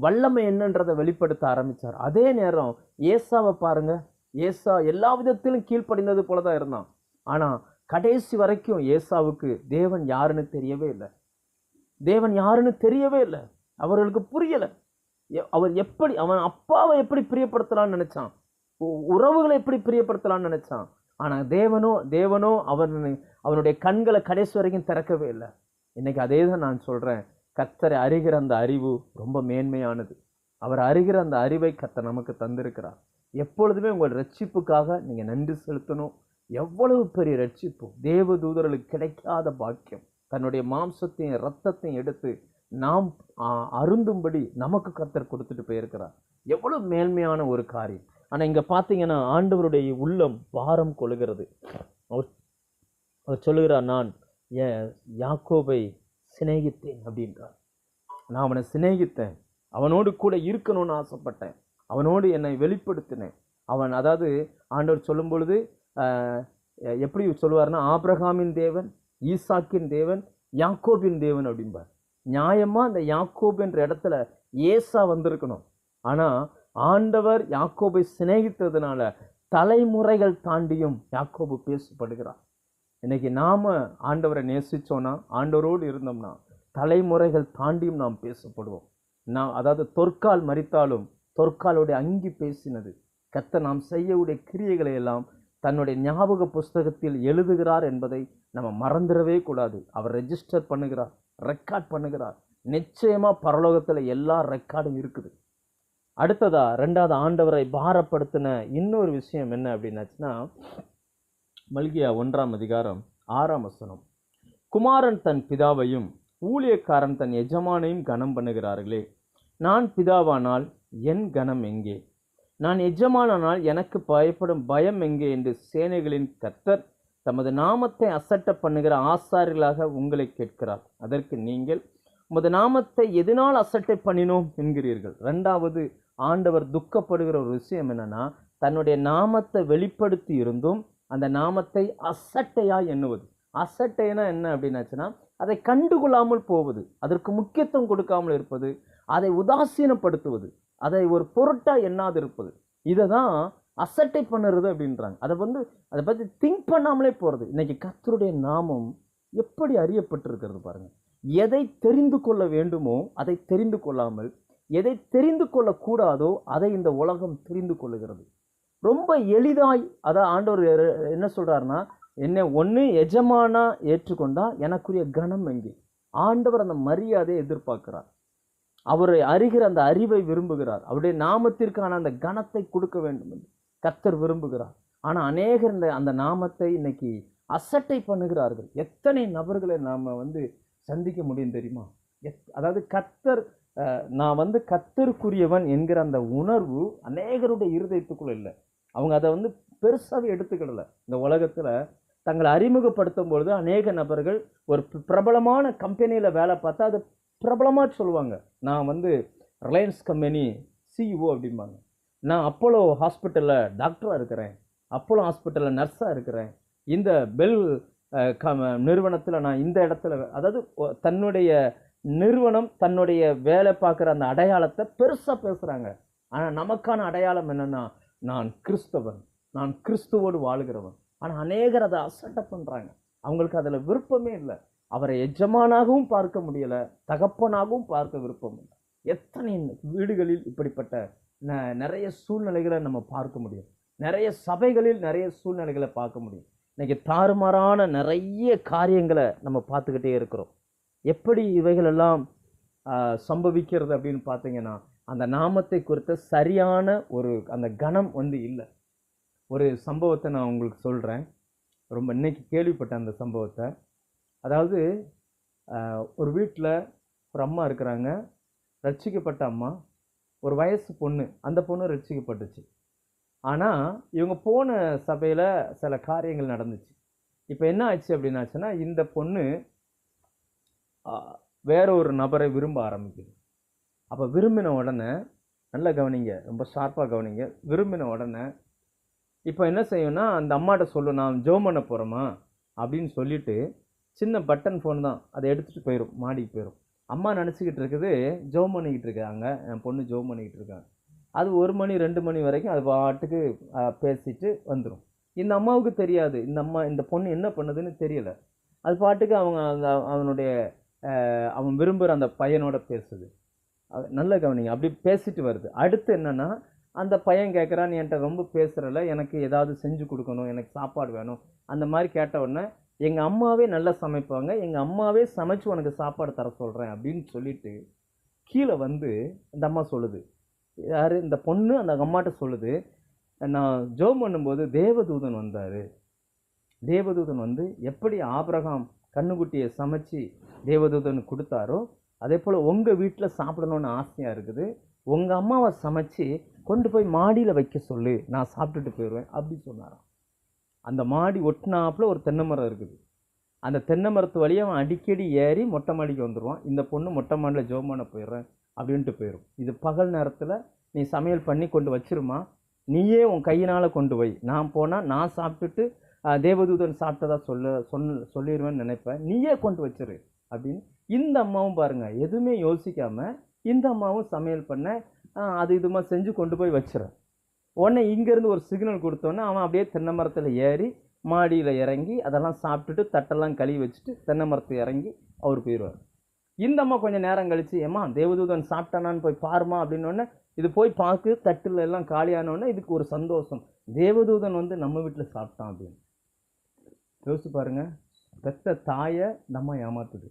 Speaker 1: வல்லமை என்னன்றதை வெளிப்படுத்த ஆரம்பிச்சார். அதே நேரம் ஏசாவை பாருங்க, ஏசா எல்லா விதத்திலும் கீழ்ப்படிந்தது போலதான் இருந்தான். ஆனா கடைசி வரைக்கும் ஏசாவுக்கு தேவன் யாருன்னு தெரியவே இல்லை. தேவன் யாருன்னு தெரியவே இல்லை. அவர்களுக்கு புரியல. அவர் எப்படி அவன் அப்பாவை எப்படி பிரியப்படுத்தலாம்னு நினைச்சான், உறவுகளை எப்படி பிரியப்படுத்தலாம்னு நினைச்சான். ஆனா தேவனோ அவனுடைய கண்களை கடைசி வரைக்கும் திறக்கவே இல்லை. இன்னைக்கு அதே தான் நான் சொல்றேன். கர்த்தரை அறிகிற அந்த அறிவு ரொம்ப மேன்மையானது. அவர் அறிகிற அந்த அறிவை கர்த்தர் நமக்கு தந்திருக்கிறார். எப்பொழுதுமே உங்கள் ரட்சிப்புக்காக நீங்க நன்றி செலுத்தணும். எவ்வளவு பெரிய ரட்சிப்பு, தேவதூதர்களுக்கு கிடைக்காத பாக்கியம். தன்னுடைய மாம்சத்தையும் இரத்தத்தையும் எடுத்து நாம் அருந்தும்படி நமக்கு கர்த்தர் கொடுத்துட்டு போயிருக்கிறார். எவ்வளவு மேன்மையான ஒரு காரியம். ஆனா இங்க பாத்தீங்கன்னா ஆண்டவருடைய உள்ளம் பாரம் கொள்கிறது. அவர் சொல்லுகிறார், நான் யாக்கோபை சிநேகித்தேன் அப்படின்றார். நான் அவனை சிநேகித்தேன், அவனோடு கூட இருக்கணும்னு ஆசைப்பட்டேன், அவனோடு என்னை வெளிப்படுத்தினேன். அவன் அதாவது ஆண்டவர் சொல்லும் பொழுது எப்படி சொல்லுவார்னா, ஆபிரகாமின் தேவன், ஈசாக்கின் தேவன், யாக்கோபின் தேவன் அப்படின்பார். நியாயமா அந்த யாக்கோபு என்ற இடத்துல ஏசா வந்திருக்கணும். ஆனா ஆண்டவர் யாக்கோபை சிநேகித்ததுனால தலைமுறைகள் தாண்டியும் யாக்கோபு பேசப்படுகிறார். இன்னைக்கு நாம ஆண்டவரை நேசிச்சோம்னா, ஆண்டவரோடு இருந்தோம்னா தலைமுறைகள் தாண்டியும் நாம் பேசப்படுவோம். அதாவது தொற்கால் மரித்தாலும் தொற்காலுடைய அங்கி பேசினது. கர்த்தர் நாம் செய்யக்கூடிய கிரியைகளை எல்லாம் தன்னுடைய ஞாபக புஸ்தகத்தில் எழுதுகிறார் என்பதை நம்ம மறந்துடவே கூடாது. அவர் ரெஜிஸ்டர் பண்ணுகிறார், ரெக்கார்ட் பண்ணுகிறார். நிச்சயமா பரலோகத்துல எல்லா ரெக்கார்டும் இருக்குது. அடுத்ததா ரெண்டாவது ஆண்டவரை பாரப்படுத்தின இன்னொரு விஷயம் என்ன அப்படின்னாச்சுன்னா, மல்கியா 1:6 குமாரன் தன் பிதாவையும் ஊழியக்காரன் தன் எஜமானையும் கனம் பண்ணுகிறார்களே, நான் பிதாவானால் என் கனம் எங்கே? நான் எஜமானால் எனக்கு பயப்படும் பயம் எங்கே என்று சேனைகளின் கர்த்தர் தமது நாமத்தை அசட்ட பண்ணுகிற ஆசாரியர்களாக உங்களை கேட்கிறார். அதற்கு நீங்கள் உமது நாமத்தை எதனால் அசட்டை பண்ணினோம் என்கிறீர்கள். ரெண்டாவது ஆண்டவர் துக்கப்படுகிற ஒரு விஷயம் என்னன்னா, தன்னுடைய நாமத்தை வெளிப்படுத்தி இருந்தும் அந்த நாமத்தை அசட்டையா எண்ணுவது. அசட்டைனா என்ன அப்படின்னாச்சுன்னா, அதை கண்டுகொள்ளாமல் போவது, அதற்கு முக்கியத்துவம் கொடுக்காமல் இருப்பது, அதை உதாசீனப்படுத்துவது, அதை ஒரு பொருட்டா எண்ணாது இருப்பது. இதை தான் அசட்டை பண்ணுறது அப்படின்றாங்க. அதை பற்றி திங்க் பண்ணாமலே போகிறது. இன்னைக்கு கர்த்தருடைய நாமம் எப்படி அறியப்பட்டிருக்கிறது பாருங்க. எதை தெரிந்து கொள்ள வேண்டுமோ அதை தெரிந்து கொள்ளாமல், எதை தெரிந்து கொள்ளக்கூடாதோ அதை இந்த உலகம் தெரிந்து கொள்ளுகிறது. ரொம்ப எளிதாய். அதான் ஆண்டவர் என்ன சொல்றாருன்னா, என்ன ஒன்று எஜமானா ஏற்றுக்கொண்டா எனக்குரிய கனம் எங்கே? ஆண்டவர் அந்த மரியாதையை எதிர்பார்க்கிறார். அவரை அறிகிற அந்த அறிவை விரும்புகிறார். அவருடைய நாமத்திற்கான அந்த கனத்தை கொடுக்க வேண்டும் என்று கர்த்தர் விரும்புகிறார். ஆனா அநேகர் அந்த நாமத்தை இன்னைக்கு அசட்டை பண்ணுகிறார்கள். எத்தனை நபர்களை நாம சந்திக்க முடியும் தெரியுமா? அதாவது கர்த்தர், நான் கர்த்தருக்குரியவன் என்கிற அந்த உணர்வு அநேகருடைய இருதயத்துக்குள்ள இல்லை. அவங்க அதை பெருசாவே எடுத்துக்கிடல. இந்த உலகத்துல தங்களை அறிமுகப்படுத்தும் பொழுது அநேக நபர்கள் ஒரு பிரபலமான கம்பெனியில வேலை பார்த்தா அது பிரபலமா சொல்லுவாங்க. நான் ரிலையன்ஸ் கம்பெனி சிஇஓ அப்படிம்பாங்க. நான் அப்போலோ ஹாஸ்பிட்டல்ல டாக்டரா இருக்கிறேன், அப்போலோ ஹாஸ்பிட்டல்ல நர்ஸா இருக்கிறேன், இந்த பெல் நிறுவனத்துல நான் இந்த இடத்துல, அதாவது தன்னுடைய நிறுவனம் தன்னுடைய வேலை பார்க்குற அந்த அடையாளத்தை பெருசா பேசுறாங்க. ஆனா நமக்கான அடையாளம் என்னன்னா, நான் கிறிஸ்தவன், நான் கிறிஸ்துவோடு வாழுகிறவன். ஆனா அநேகர் அதை அசட்டை பண்றாங்க. அவங்களுக்கு அதுல விருப்பமே இல்லை. அவரை எஜமானாகவும் பார்க்க முடியல, தகப்பனாகவும் பார்க்க விருப்பம் இல்லை. எத்தனை வீடுகளில் இப்படிப்பட்ட நிறைய சூழ்நிலைகளை நம்ம பார்க்க முடியும். நிறைய சபைகளில் நிறைய சூழ்நிலைகளை பார்க்க முடியும். இன்னைக்கு தாறுமாறான நிறைய காரியங்களை நம்ம பார்த்துக்கிட்டே இருக்கிறோம். எப்படி இவைகளெல்லாம் சம்பவிக்கிறது அப்படின்னு பார்த்தீங்கன்னா, அந்த நாமத்தை குறித்த சரியான அந்த கணம் இல்லை. ஒரு சம்பவத்தை நான் உங்களுக்கு சொல்கிறேன். ரொம்ப இன்னைக்கு கேள்விப்பட்டேன் அந்த சம்பவத்தை. அதாவது ஒரு வீட்டில் ஒரு அம்மா இருக்கிறாங்க, ரட்சிக்கப்பட்ட அம்மா, ஒரு வயசு பொண்ணு. அந்த பொண்ணு ரட்சிக்கப்பட்டுச்சு. ஆனால் இவங்க போன சபையில் சில காரியங்கள் நடந்துச்சு. இப்போ என்ன ஆச்சு அப்படின்னாச்சுன்னா, இந்த பொண்ணு வேற ஒரு நபரை விரும்ப ஆரம்பிக்குது. அப்போ விரும்பின உடனே, நல்லா கவனிங்க, ரொம்ப ஷார்ப்பாக கவனிங்க, விரும்பின உடனே இப்போ என்ன செய்யும்னா, அந்த அம்மாட்ட சொல்லும், நான் ஜோம் பண்ண போகிறோமா அப்படின்னு சொல்லிட்டு, சின்ன பட்டன் ஃபோன் தான், அதை எடுத்துகிட்டு போயிடும், மாடிக்கு போயிடும். அம்மா நினச்சிக்கிட்டு இருக்குது ஜோம் பண்ணிக்கிட்டு இருக்காங்க, என் பொண்ணு ஜோம் பண்ணிக்கிட்டு இருக்காங்க. அது 1 மணி 2 மணி வரைக்கும் அது பாட்டுக்கு பேசிட்டு வந்துடும். இந்த அம்மாவுக்கு தெரியாது இந்த பொண்ணு என்ன பண்ணுதுன்னு தெரியல. அது பாட்டுக்கு அவன் விரும்புகிற அந்த பையனோட பேசுது. நல்ல கவனிங்க, அப்படி பேசிட்டு வருது. அடுத்து என்னன்னா, அந்த பையன் கேட்குறான், நீ என்கிட்ட ரொம்ப பேசுகிறல, எனக்கு ஏதாவது செஞ்சு கொடுக்கணும், எனக்கு சாப்பாடு வேணும். அந்த மாதிரி கேட்ட உடனே, எங்கள் அம்மாவே நல்லா சமைப்பாங்க, எங்கள் அம்மாவே சமைச்சு உனக்கு சாப்பாடு தர சொல்கிறேன் அப்படின்னு சொல்லிட்டு கீழே இந்த அம்மா சொல்லுது. யார்? இந்த பொண்ணு அந்த அம்மாட்ட சொல்லுது, நான் ஜெபம் பண்ணும்போது தேவதூதன் வந்தார். தேவதூதன் எப்படி ஆபிரகாம் கண்ணுக்குட்டியை சமைச்சு தேவதூதன் கொடுத்தாரோ, அதே போல் உங்கள் வீட்டில் சாப்பிடணுன்னு ஆசையாக இருக்குது. உங்கள் அம்மாவை சமைச்சு கொண்டு போய் மாடியில் வைக்க சொல்லு, நான் சாப்பிட்டுட்டு போயிடுவேன் அப்படி சொன்னாராம். அந்த மாடி ஒட்டினாப்புல ஒரு தென்னை மரம் இருக்குது. அந்த தென்னை மரத்து வழியாக அவன் அடிக்கடி ஏறி மொட்டை மாடிக்கு வந்துடுவான். இந்த பொண்ணு மொட்டை மாடியில் ஜெபம் பண்ண போயிடுறேன் அப்படின்ட்டு போயிடும். இது பகல் நேரத்தில் நீ சமையல் பண்ணி கொண்டு வச்சிருமா, நீயே உன் கையினால் கொண்டு வை, நான் போனால் நான் சாப்பிட்டுட்டு தேவதூதன் சாப்பிட்டதா சொல்லிடுவேன்னு நினைப்பேன், நீயே கொண்டு வச்சிரு அப்படின்னு. இந்த அம்மாவும் பாருங்க, எதுவுமே யோசிக்காம இந்த அம்மாவும் சமையல் பண்ண அது இதுமா செஞ்சு கொண்டு போய் வச்சிடறேன். உடனே இங்கேருந்து ஒரு சிக்னல் கொடுத்தோன்னே அவன் அப்படியே தென்னை மரத்தில் ஏறி மாடியில் இறங்கி அதெல்லாம் சாப்பிட்டுட்டு தட்டெல்லாம் கழுவி வச்சுட்டு தென்னை மரத்தை இறங்கி அவர் போயிடுவார். இந்த அம்மா கொஞ்சம் நேரம் கழிச்சு, ஏம்மா தேவதூதன் சாப்பிட்டானான்னு போய் பாருமா அப்படின்னோடனே இது போய் பார்க்கு, தட்டில் எல்லாம் காலியானோடனே இதுக்கு ஒரு சந்தோஷம், தேவதூதன் நம்ம வீட்டில் சாப்பிட்டான் அப்படின்னு. யோசிச்சு பாருங்க, பெத்த தாயை நம்ம ஏமாத்துது.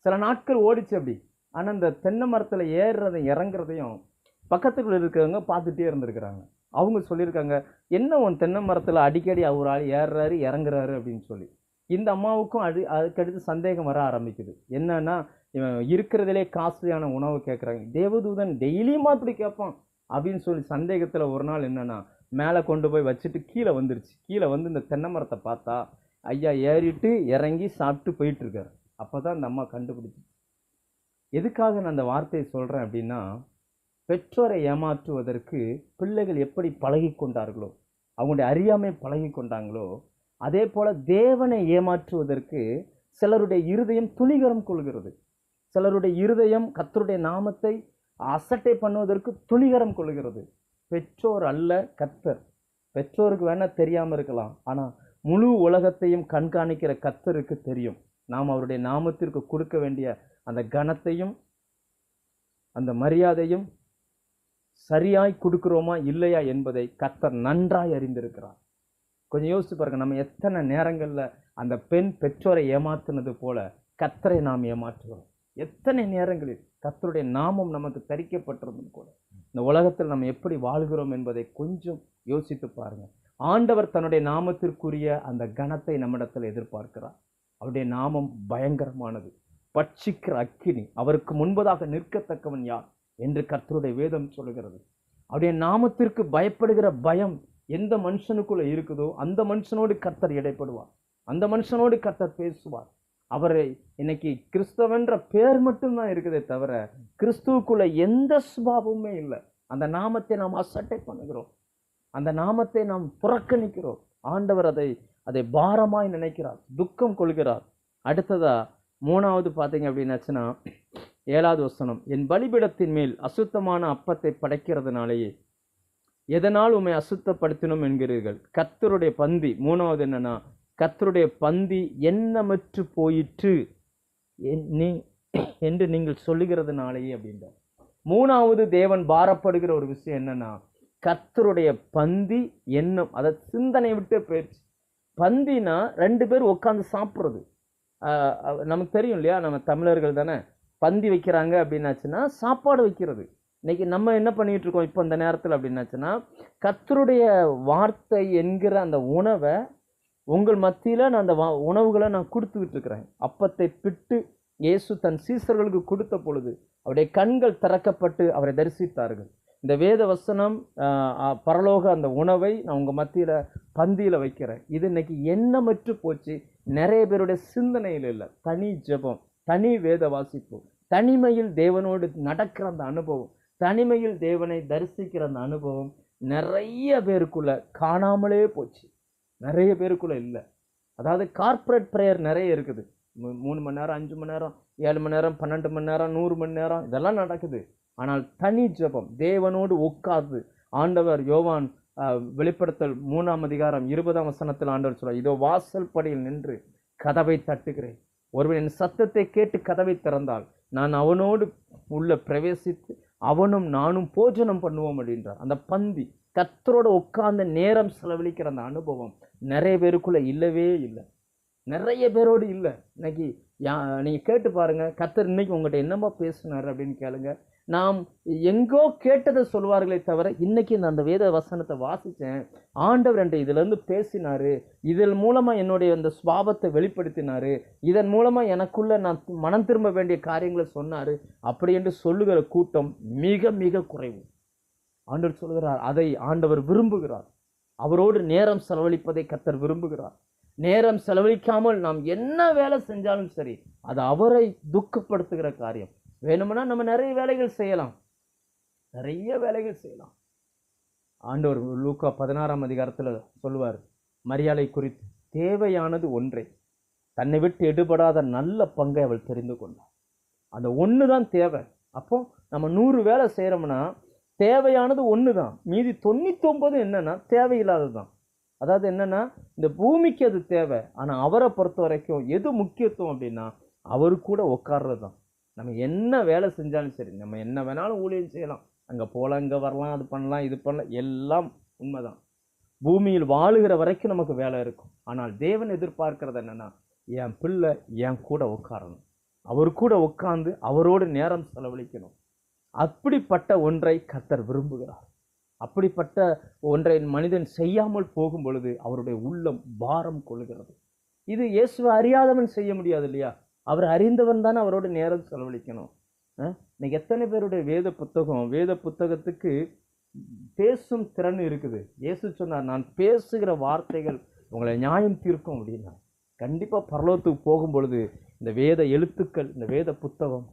Speaker 1: சில நாட்கள் ஓடிச்சு அப்படி. ஆனால் இந்த தென்னை மரத்தில் ஏறுறதையும் இறங்குறதையும் பக்கத்துக்குள்ள இருக்கிறவங்க பார்த்துட்டே இருந்திருக்கிறாங்க. அவங்க சொல்லியிருக்காங்க, என்ன உன் தென்னை மரத்தில் அடிக்கடி அவர் ஆள் ஏறுறாரு இறங்குறாரு அப்படின்னு சொல்லி. இந்த அம்மாவுக்கும் அதுக்கடுத்து சந்தேகம் வர ஆரம்பிக்குது. என்னன்னா, இவன் இருக்கிறதுலே காஸ்ட்லியான உணவு கேட்குறாங்க, தேவதூதன் டெய்லியுமா இப்படி கேட்பான் அப்படின்னு சொல்லி சந்தேகத்தில் ஒரு நாள் என்னன்னா, மேலே கொண்டு போய் வச்சுட்டு கீழே வந்துருச்சு. கீழே இந்த தென்னை மரத்தை பார்த்தா ஐயா ஏறிட்டு இறங்கி சாப்பிட்டு போயிட்டு இருக்காரு. அப்போ தான் இந்த அம்மா கண்டுபிடிச்சு. எதுக்காக நான் அந்த வார்த்தையை சொல்கிறேன் அப்படின்னா, பெற்றோரை ஏமாற்றுவதற்கு பிள்ளைகள் எப்படி பழகி கொண்டார்களோ, அவங்களுடைய அறியாமை பழகி கொண்டாங்களோ, அதே போல் தேவனை ஏமாற்றுவதற்கு சிலருடைய இருதயம் துணிகரம் கொள்கிறது. சிலருடைய இருதயம் கர்த்தருடைய நாமத்தை அசட்டை பண்ணுவதற்கு துணிகரம் கொள்கிறது. பெற்றோர் அல்ல கர்த்தர். பெற்றோருக்கு வேணால் தெரியாமல் இருக்கலாம், ஆனால் முழு உலகத்தையும் கண்காணிக்கிற கர்த்தருக்கு தெரியும் நாம் அவருடைய நாமத்திற்கு கொடுக்க வேண்டிய அந்த கனத்தையும் அந்த மரியாதையும் சரியாய் கொடுக்கிறோமா இல்லையா என்பதை கர்த்தர் நன்றாய் அறிந்திருக்கிறார். கொஞ்சம் யோசிச்சு பாருங்க, நம்ம எத்தனை நேரங்கள்ல அந்த பெண் பெற்றோரை ஏமாத்துனது போல கர்த்தரை நாம் ஏமாற்றுகிறோம். எத்தனை நேரங்களில் கர்த்தருடைய நாமம் நமக்கு தரிக்கப்பட்டிருந்தும் கூட இந்த உலகத்தில் நம்ம எப்படி வாழ்கிறோம் என்பதை கொஞ்சம் யோசித்து பாருங்க. ஆண்டவர் தன்னுடைய நாமத்திற்குரிய அந்த கனத்தை நம்மிடத்தில் எதிர்பார்க்கிறார். அவருடைய நாமம் பயங்கரமானது, பட்சிக்கிற அக்கினி, அவருக்கு முன்பதாக நிற்கத்தக்கவன் யார் என்று கர்த்தருடைய வேதம் சொல்லுகிறது. அவருடைய நாமத்திற்கு பயப்படுகிற பயம் எந்த மனுஷனுக்குள்ள இருக்குதோ அந்த மனுஷனோடு கர்த்தர் இடைப்படுவார், அந்த மனுஷனோடு கர்த்தர் பேசுவார். அவரை இன்னைக்கு கிறிஸ்தவன்ற பேர் மட்டும்தான் இருக்குதே தவிர கிறிஸ்துவுக்குள்ள எந்த சுபாவமுமே இல்லை. அந்த நாமத்தை நாம் அசட்டை பண்ணுகிறோம், அந்த நாமத்தை நாம் புறக்கணிக்கிறோம். ஆண்டவர் அதை பாரமாய் நினைக்கிறார், துக்கம் கொள்கிறார். அடுத்ததா 3வது பார்த்தீங்க அப்படின்னாச்சுன்னா 7வது வசனம், என் பலிபீடத்தின் மேல் அசுத்தமான அப்பத்தை படைக்கிறதுனாலேயே எதனால் உம்மை அசுத்தப்படுத்தினோம் என்கிறீர்கள். கர்த்தருடைய பந்தி, 3வது என்னன்னா கர்த்தருடைய பந்தி எண்ணமற்று போயிற்று என்று நீங்கள் சொல்லுகிறதுனாலேயே அப்படின்ற 3வது தேவன் பாரப்படுகிற ஒரு விஷயம் என்னன்னா கர்த்தருடைய பந்தி எண்ணம், அதை சிந்தனை விட்டு போயிடுச்சு. பந்தினா 2 பேர் உட்காந்து சாப்பிட்றது. நமக்கு தெரியும் இல்லையா, நம்ம தமிழர்கள் தானே, பந்தி வைக்கிறாங்க அப்படின்னாச்சுன்னா சாப்பாடு வைக்கிறது. இன்னைக்கு நம்ம என்ன பண்ணிட்டு இருக்கோம் இப்போ இந்த நேரத்தில் அப்படின்னாச்சுன்னா கர்த்தருடைய வார்த்தை என்கிற அந்த உணவை உங்கள் மத்தியில் நான் அந்த உணவுகளை நான் கொடுத்துக்கிட்டு இருக்கிறேன். அப்பத்தை பிட்டு இயேசு தன் சீசர்களுக்கு கொடுத்த பொழுது அவருடைய கண்கள் திறக்கப்பட்டு அவரை தரிசித்தார்கள். இந்த வேத வசனம் பரலோக அந்த உணவை நான் உங்கள் மத்தியில் பந்தியில் வைக்கிறேன். இது இன்னைக்கு எண்ணமற்று போச்சு. நிறைய பேருடைய சிந்தனையில் இல்லை. தனி ஜெபம், தனி வேத வாசிப்பு, தனிமையில் தேவனோடு நடக்கிற அந்த அனுபவம், தனிமையில் தேவனை தரிசிக்கிற அந்த அனுபவம் நிறைய பேருக்குள்ள காணாமலே போச்சு. நிறைய பேருக்குள்ள இல்லை. அதாவது கார்ப்பரேட் ப்ரேயர் நிறைய இருக்குது. 3 மணி நேரம், 5 மணி நேரம், 7 மணி நேரம், 12 மணி நேரம், 100 மணி நேரம் இதெல்லாம் நடக்குது. ஆனால் தனி ஜெபம், தேவனோடு உட்கார்ந்து, ஆண்டவர் யோவான் வெளிப்படுத்தல் 3ஆம் அதிகாரம் 20ஆம் வசனத்தில் ஆண்டவர் சொல்றார், இதோ வாசல் படியில் நின்று கதவை தட்டுகிறேன், ஒருவன் என் சத்தத்தை கேட்டு கதவை திறந்தால் நான் அவனோடு உள்ள பிரவேசித்து அவனும் நானும் போஜனம் பண்ணுவோம் அப்படின்றார். அந்த பந்தி, கர்த்தரோட உட்கார்ந்த நேரம் செலவழிக்கிற அந்த அனுபவம் நிறைய பேருக்குள்ள இல்லவே இல்லை. நிறைய பேரோடு இல்லை. இன்னைக்கு நீங்க கேட்டு பாருங்க, கர்த்தர் இன்னைக்கு உங்கள்கிட்ட என்னமா பேசினார் அப்படின்னு கேளுங்க. நாம் எங்கோ கேட்டதை சொல்வார்களே தவிர இன்னைக்கு நான் அந்த வேத வசனத்தை வாசித்தேன், ஆண்டவர் என்ற இதிலிருந்து பேசினாரு, இதன் மூலமா என்னுடைய அந்த சுபாவத்தை வெளிப்படுத்தினாரு, இதன் மூலமா எனக்குள்ள நான் மனம் திரும்ப வேண்டிய காரியங்களை சொன்னாரு அப்படி என்று சொல்லுகிற கூட்டம் மிக மிக குறைவு. ஆண்டவர் சொல்லுகிறார், அதை ஆண்டவர் விரும்புகிறார். அவரோடு நேரம் செலவழிப்பதை கர்த்தர் விரும்புகிறார். நேரம் செலவழிக்காமல் நாம் என்ன வேலை செஞ்சாலும் சரி அது அவரை துக்கப்படுத்துகிற காரியம். வேணும்னா நம்ம நிறைய வேலைகள் செய்யலாம், நிறைய வேலைகள் செய்யலாம். ஆண்டவர் லூக்கா 16ஆம் அதிகாரத்தில் சொல்லுவார், மரியாதை குறித்து தேவையானது ஒன்றே, தன்னை விட்டு எடுபடாத நல்ல பங்கை அவள் தெரிந்து கொண்டாள். அந்த ஒன்று தான் தேவை. அப்போ நம்ம 100 வேலை செய்கிறோம்னா தேவையானது ஒன்று தான், மீதி 99 என்னன்னா தேவையில்லாதது தான். அதாவது என்னன்னா இந்த பூமிக்கு அது தேவை, ஆனால் அவரை பொறுத்த வரைக்கும் எது முக்கியத்துவம் அப்படின்னா அவரு கூட உட்கார்றது தான். நம்ம என்ன வேலை செஞ்சாலும் சரி, நம்ம என்ன வேணாலும் ஊழியம் செய்யலாம், அங்கே போகலாம், இங்கே வரலாம், அது பண்ணலாம், இது பண்ணலாம், எல்லாம் உண்மைதான். பூமியில் வாழுகிற வரைக்கும் நமக்கு வேலை இருக்கும். ஆனால் தேவன் எதிர்பார்க்கிறது என்னன்னா என் பிள்ளை என் கூட உட்காரணும், அவர் கூட உட்கார்ந்து அவரோடு நேரம் செலவழிக்கணும். அப்படிப்பட்ட ஒன்றை கர்த்தர் விரும்புகிறார். அப்படிப்பட்ட ஒன்றை மனிதன் செய்யாமல் போகும் பொழுது அவருடைய உள்ளம் பாரம் கொள்கிறது. இது இயேசுவை அறியாதவன் செய்ய முடியாது இல்லையா? அவர் அறிந்தவன் தானே அவரோட நேரம் செலவழிக்கணும். இன்னைக்கு எத்தனை பேருடைய வேத புத்தகத்துக்கு பேசும் திறன் இருக்குது. இயேசு சொன்னார், நான் பேசுகிற வார்த்தைகள் உங்களை நியாயம் தீர்க்கும் அப்படின்னா. கண்டிப்பாக பரலோகத்துக்கு போகும் பொழுது இந்த வேத எழுத்துக்கள், இந்த வேத புத்தகம்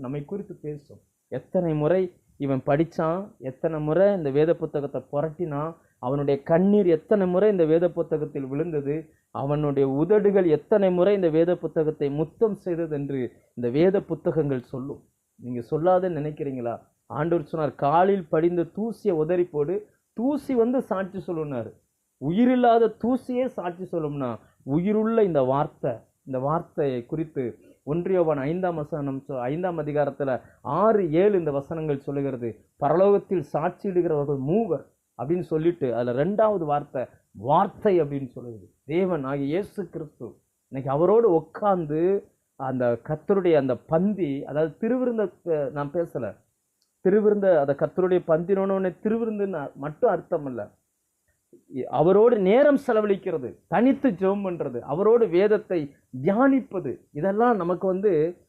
Speaker 1: நம்மை குறித்து பேசும். எத்தனை முறை இவன் படித்தான், எத்தனை முறை இந்த வேத புத்தகத்தை புரட்டினான், அவனுடைய கண்ணீர் எத்தனை முறை இந்த வேத புத்தகத்தில் விழுந்தது, அவனுடைய உதடுகள் எத்தனை முறை இந்த வேத புத்தகத்தை முத்தம் செய்தது என்று இந்த வேத புத்தகங்கள் சொல்லும். நீங்கள் சொல்லாதன்னு நினைக்கிறீங்களா? ஆண்டவர் சொன்னார், காலில் படிந்த தூசியை உதறி போடு, தூசி வந்து சாட்சி சொல்லுனார். உயிரில்லாத தூசியே சாட்சி சொல்லும்னா உயிருள்ள இந்த வார்த்தையை குறித்து 1 யோவான் 5ஆம் அதிகாரத்தில் 6-7 இந்த வசனங்கள் சொல்லுகிறது. பரலோகத்தில் சாட்சியிடுகிறவர்கள் 3 அப்படின்னு சொல்லிட்டு அதில் 2வது வார்த்தை வார்த்தை அப்படின்னு சொல்லுது. தேவன் ஆகிய இயேசு கிறிஸ்து இன்னைக்கு அவரோடு உட்கார்ந்து அந்த கர்த்தருடைய அந்த பந்தி, அதாவது திருவிருந்த நான் பேசல, திருவிருந்த அந்த கர்த்தருடைய பந்தினோன்னு திருவிருந்து மட்டும் அர்த்தம் இல்லை, அவரோடு நேரம் செலவழிக்கிறது, தனித்து ஜெபம் பண்றது, அவரோடு வேதத்தை தியானிப்பது, இதெல்லாம் நமக்கு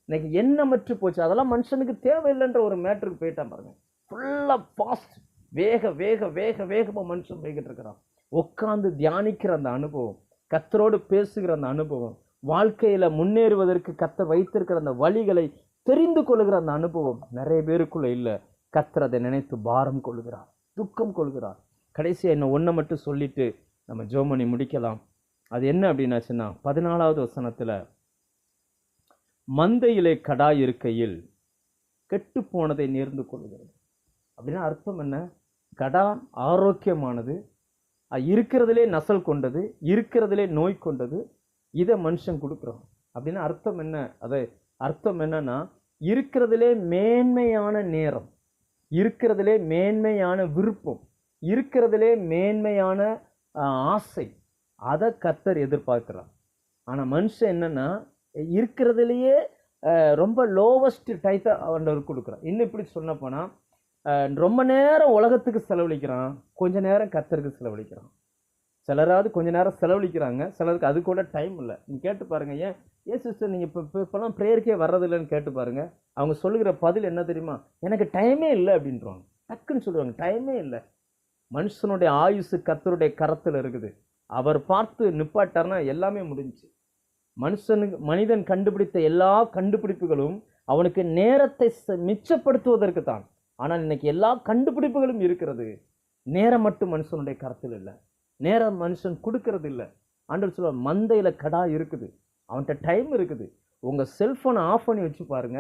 Speaker 1: இன்னைக்கு எண்ணமற்று போச்சு. அதெல்லாம் மனுஷனுக்கு தேவையில்லைன்ற ஒரு மேட்டருக்கு போயிட்டான் பாருங்க. ஃபுல்லா ஃபாஸ்ட், வேக வேக வேக வேகமாக மனுஷன் போய்கிட்டு இருக்கிறான். உட்கார்ந்து தியானிக்கிற அந்த அனுபவம், கர்த்தரோடு பேசுகிற அந்த அனுபவம், வாழ்க்கையில முன்னேறுவதற்கு கர்த்தர் வைத்திருக்கிற அந்த வழிகளை தெரிந்து கொள்ளுகிற அந்த அனுபவம் நிறைய பேருக்குள்ள இல்லை. கர்த்தர் அதை நினைத்து பாரம் கொள்கிறார், துக்கம் கொள்கிறார். கடைசியா என்ன ஒன்றை மட்டும் சொல்லிட்டு நம்ம ஜெபம் பண்ணி முடிக்கலாம். அது என்ன அப்படின்னாச்சுன்னா 14வது வசனத்துல, மந்தையிலே கடா இருக்கையில் கெட்டு போனதை நேர்ந்து கொள்கிறது. அப்படின்னா அர்த்தம் என்ன? கடா ஆரோக்கியமானது, இருக்கிறதுலே நசல் கொண்டது, இருக்கிறதுலே நோய் கொண்டது, இதை மனுஷன் கொடுக்குறான். அப்படின்னா அர்த்தம் என்ன? அதை அர்த்தம் என்னன்னா, இருக்கிறதுலே மேன்மையான நேரம், இருக்கிறதுலே மேன்மையான விருப்பம், இருக்கிறதுலே மேன்மையான ஆசை, அதை கர்த்தர் எதிர்பார்க்கிறார். ஆனால் மனுஷன் என்னன்னா, இருக்கிறதுலையே ரொம்ப லோவஸ்ட் டைத்தை அவன் கொடுக்குறான். இன்னும் இப்படி சொன்ன போனால், ரொம்ப நேரம் உலகத்துக்கு செலவழிக்கிறான், கொஞ்ச நேரம் கர்த்தருக்கு செலவழிக்கிறான். சிலராவது கொஞ்ச நேரம் செலவழிக்கிறாங்க, சிலருக்கு அது கூட டைம் இல்லை. நீங்கள் கேட்டு பாருங்க, ஏன் சிஸ்டர் நீங்கள் இப்போலாம் ப்ரேயருக்கே வர்றதில்லைன்னு கேட்டு பாருங்க. அவங்க சொல்லுகிற பதில் என்ன தெரியுமா? எனக்கு டைமே இல்லை அப்படின்றாங்க. டக்குன்னு சொல்லுவாங்க, டைமே இல்லை. மனுஷனுடைய ஆயுசு கர்த்தருடைய கரத்தில் இருக்குது. அவர் பார்த்து நிப்பாட்டார்னா எல்லாமே முடிஞ்சு. மனிதன் கண்டுபிடித்த எல்லா கண்டுபிடிப்புகளும் அவனுக்கு நேரத்தை மிச்சப்படுத்துவதற்கு தான். ஆனால் இன்னைக்கு எல்லா கண்டுபிடிப்புகளும் இருக்கிறது, நேரம் மட்டும் மனுஷனுடைய கரத்தில் இல்லை. நேரம் மனுஷன் கொடுக்கறது இல்லை. ஆண்டவர் சொல்லுவார், மந்தையில கடா இருக்குது, அவன்கிட்ட டைம் இருக்குது. உங்க செல்போனை ஆஃப் பண்ணி வச்சு பாருங்க,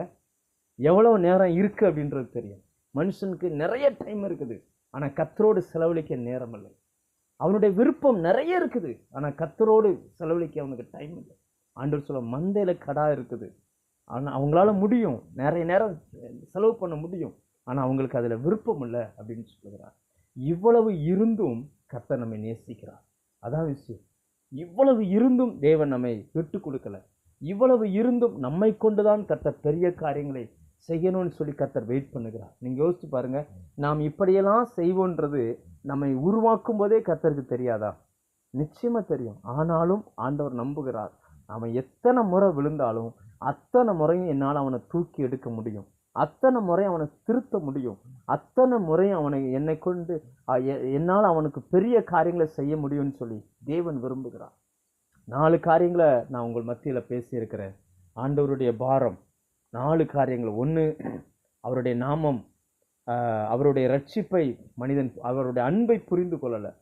Speaker 1: எவ்வளவு நேரம் இருக்கு அப்படின்றது தெரியும். மனுஷனுக்கு நிறைய டைம் இருக்குது, ஆனா கர்த்தரோடு செலவழிக்க நேரம் இல்லை. அவனுடைய விருப்பம் நிறைய இருக்குது, ஆனா கர்த்தரோடு செலவழிக்க அவனுக்கு டைம் இல்லை. ஆண்டவர் சொல்ல, மந்தையில கடா இருக்குது, ஆனா அவங்களால முடியும், நிறைய நேரம் செலவு பண்ண முடியும், ஆனா அவங்களுக்கு அதுல விருப்பம் இல்லை அப்படின்னு சொல்லுகிறார். இவ்வளவு இருந்தும் கர்த்தர் நம்மை நேசிக்கிறார். அதான் விஷயம். இவ்வளவு இருந்தும் தேவன் நம்மை விட்டு கொடுக்கல. இவ்வளவு இருந்தும் நம்மை கொண்டுதான் கர்த்தர் பெரிய காரியங்களை செய்யணும்னு சொல்லி கர்த்தர் வெயிட் பண்ணுகிறார். நீங்க யோசிச்சு பாருங்க, நாம் இப்படியெல்லாம் செய்வோன்றது நம்மை உருவாக்கும் போதே கர்த்தருக்கு தெரியாதா? நிச்சயமா தெரியும். ஆனாலும் ஆண்டவர் நம்புகிறார். அவன் எத்தனை முறை விழுந்தாலும் அத்தனை முறையும் என்னால் அவனை தூக்கி எடுக்க முடியும், அத்தனை முறையும் அவனை திருத்த முடியும், அத்தனை முறையும் அவனை என்னை கொண்டு என்னால் அவனுக்கு பெரிய காரியங்களை செய்ய முடியும்னு சொல்லி தேவன் விரும்புகிறார். 4 காரியங்களை நான் உங்கள் மத்தியில் பேசியிருக்கிறேன். ஆண்டவருடைய பாரம் 4 காரியங்கள். 1, அவருடைய நாமம், அவருடைய ரட்சிப்பை மனிதன், அவருடைய அன்பை புரிந்து கொள்ளலை.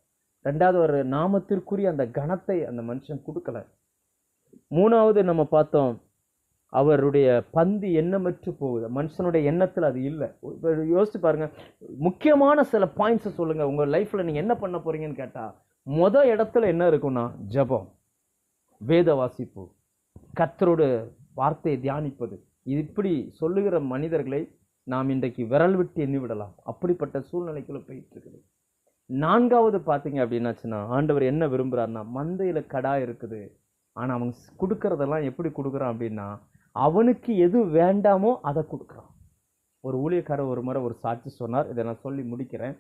Speaker 1: 2வது, ஒரு நாமத்திற்குரிய அந்த கனத்தை அந்த மனுஷன் கொடுக்கல. 3வது நம்ம பார்த்தோம், அவருடைய பந்தி எண்ணமற்று போகுது, மனுஷனுடைய எண்ணத்தில் அது இல்லை. யோசிச்சு பாருங்க, முக்கியமான சில பாயிண்ட்ஸை சொல்லுங்க. உங்க லைஃப்ல நீங்க என்ன பண்ண போறீங்கன்னு கேட்டா, இடத்துல என்ன இருக்கும்னா ஜெபம், வேத வாசிப்பு, கர்த்தரோட வார்த்தையை தியானிப்பது. இப்படி சொல்லுகிற மனிதர்களை நாம் இன்றைக்கு விரல் விட்டு எண்ணி விடலாம். அப்படிப்பட்ட சூழ்நிலைக்குள்ள போயிட்டு இருக்குது. 4வது பார்த்தீங்க அப்படின்னாச்சுன்னா, ஆண்டவர் என்ன விரும்புறாருன்னா, மந்தையில கடா இருக்குது, ஆனா அவன் கொடுக்கறதெல்லாம் எப்படி கொடுக்குறான் அப்படின்னா, அவனுக்கு எது வேண்டாமோ அதை கொடுக்குறான். ஒரு ஊழியக்காரர் ஒரு முறை ஒரு சாட்சி சொன்னார், இதை நான் சொல்லி முடிக்கிறேன்.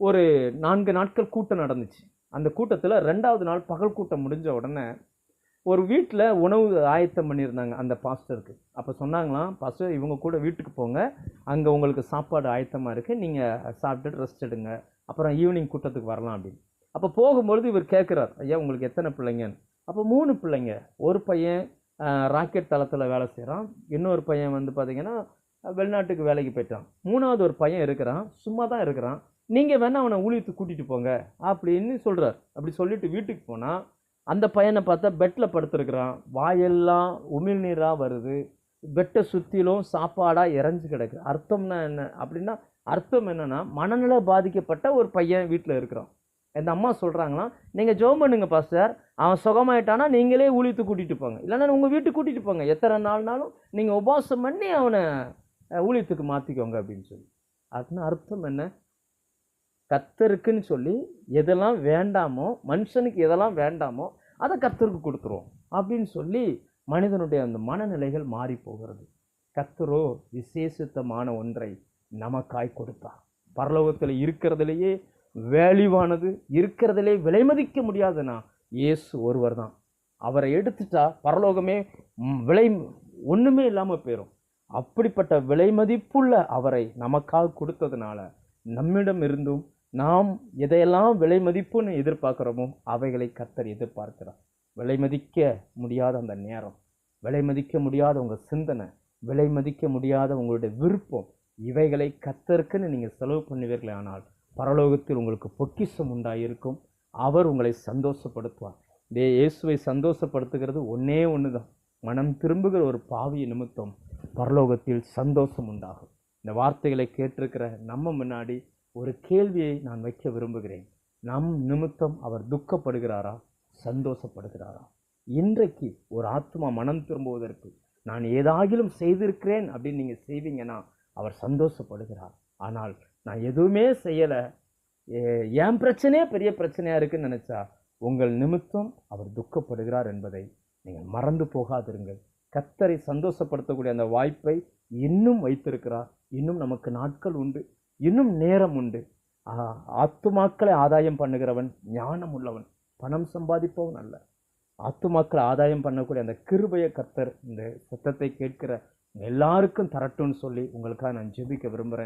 Speaker 1: ஒரு 4 நாட்கள் கூட்டம் நடந்துச்சு. அந்த கூட்டத்தில் 2வது நாள் பகல் கூட்டம் முடிஞ்ச உடனே ஒரு வீட்டில் உணவு ஆயத்தம் பண்ணியிருந்தாங்க அந்த பாஸ்டருக்கு. அப்போ சொன்னாங்களாம், பாஸ்டர் இவங்க கூட வீட்டுக்கு போங்க, அங்கே உங்களுக்கு சாப்பாடு ஆயத்தமாக இருக்குது, நீங்கள் சாப்பிட்டுட்டு ரெஸ்ட் எடுங்க, அப்புறம் ஈவினிங் கூட்டத்துக்கு வரலாம் அப்படின்னு. அப்போ போகும்பொழுது இவர் கேட்குறார், ஐயா உங்களுக்கு எத்தனை பிள்ளைங்கன்னு. அப்போ 3 பிள்ளைங்க. ஒரு பையன் ராக்கெட் தளத்தில் வேலை செய்கிறான், இன்னொரு பையன் பார்த்தீங்கன்னா வெளிநாட்டுக்கு வேலைக்கு போயிட்டான், 3வது ஒரு பையன் இருக்கிறான், சும்மா தான் இருக்கிறான், நீங்கள் வேணால் அவனை ஊழியத்துக்கு கூட்டிகிட்டு போங்க அப்படின்னு சொல்கிறார். அப்படி சொல்லிட்டு வீட்டுக்கு போனால் அந்த பையனை பார்த்தா பெட்டில் படுத்துருக்கிறான், வாயெல்லாம் உமிழ்நீராக வருது, பெட்டை சுற்றிலும் சாப்பாடாக இறஞ்சி கிடக்கு. அர்த்தம்னா என்ன அப்படின்னா, அர்த்தம் என்னன்னா, மனநிலை பாதிக்கப்பட்ட ஒரு பையன் வீட்டில் இருக்கிறான். இந்த அம்மா சொல்கிறாங்களாம், நீங்கள் ஜெபம் பண்ணுங்க பாஸ்டர், அவன் சுகமாயிட்டானா நீங்களே ஊழியத்துக்கு கூட்டிகிட்டு போங்க, இல்லைன்னா உங்கள் வீட்டுக்கு கூட்டிகிட்டு போங்க, எத்தனை நாள்னாலும் நீங்கள் உபவாசம் பண்ணி அவனை ஊழியத்துக்கு மாற்றிக்கோங்க அப்படின்னு சொல்லி. அதுன்னு அர்த்தம் என்ன? கர்த்தருக்குன்னு சொல்லி எதெல்லாம் வேண்டாமோ, மனுஷனுக்கு எதெல்லாம் வேண்டாமோ அதை கர்த்தருக்கு கொடுத்துருவோம் அப்படின்னு சொல்லி மனிதனுடைய அந்த மனநிலைகள் மாறி போகிறது. கர்த்தரோ விசேஷித்தமான ஒன்றை நமக்காய் கொடுத்தார். பரலோகத்தில் இருக்கிறதுலேயே வேல்யூவானது, இருக்கிறதுலே விலை மதிக்க முடியாதுன்னா இயேசு ஒருவர் தான். அவரை எடுத்துட்டா பரலோகமே விலை ஒன்றுமே இல்லாமல் போயிடும். அப்படிப்பட்ட விலை மதிப்புள்ள அவரை நமக்காக கொடுத்ததுனால நம்மிடம் இருந்தும் நாம் எதையெல்லாம் விலை மதிப்புன்னு எதிர்பார்க்குறோமோ அவைகளை கர்த்தர் எதிர்பார்க்கிறார். விலை மதிக்க முடியாத அந்த நேரம், விலை மதிக்க முடியாத உங்கள் சிந்தனை, விலை மதிக்க முடியாத உங்களுடைய விருப்பம், இவைகளை கர்த்தருக்குன்னு நீங்கள் செலவு பண்ணுவீர்களே ஆனால் பரலோகத்தில் உங்களுக்கு பொக்கிஷம் உண்டாயிருக்கும். அவர் உங்களை சந்தோஷப்படுத்துவார். இயேசுவை சந்தோஷப்படுத்துகிறது ஒன்றே ஒன்று தான். மனம் திரும்புகிற ஒரு பாவிய நிமித்தம் பரலோகத்தில் சந்தோஷம் உண்டாகும். இந்த வார்த்தைகளை கேட்டிருக்கிற நம்ம முன்னாடி ஒரு கேள்வியை நான் வைக்க விரும்புகிறேன். நம் நிமித்தம் அவர் துக்கப்படுகிறாரா, சந்தோஷப்படுகிறாரா? இன்றைக்கு ஒரு ஆத்மா மனம் திரும்புவதற்கு நான் ஏதாகிலும் செய்திருக்கிறேன் அப்படின்னு நீங்கள் செய்வீங்கன்னா அவர் சந்தோஷப்படுகிறார். ஆனால் நான் எதுவுமே செய்யலை, என் பிரச்சனையே பெரிய பிரச்சனையாக இருக்குன்னு நினச்சா உங்கள் நிமித்தம் அவர் துக்கப்படுகிறார் என்பதை நீங்கள் மறந்து போகாதிருங்கள். கர்த்தரை சந்தோஷப்படுத்தக்கூடிய அந்த வாய்ப்பை இன்னும் வைத்திருக்கிறார். இன்னும் நமக்கு நாட்கள் உண்டு, இன்னும் நேரம் உண்டு. ஆத்துமாக்களை ஆதாயம் பண்ணுகிறவன் ஞானம் உள்ளவன், பணம் சம்பாதிப்பவன் அல்ல. ஆத்துமாக்களை ஆதாயம் பண்ணக்கூடிய அந்த கிருபையை கர்த்தர் இந்த சத்தத்தை கேட்கிற எல்லாருக்கும் தரட்டும்னு சொல்லி உங்களுக்காக நான் ஜெபிக்க விரும்புகிறேன்.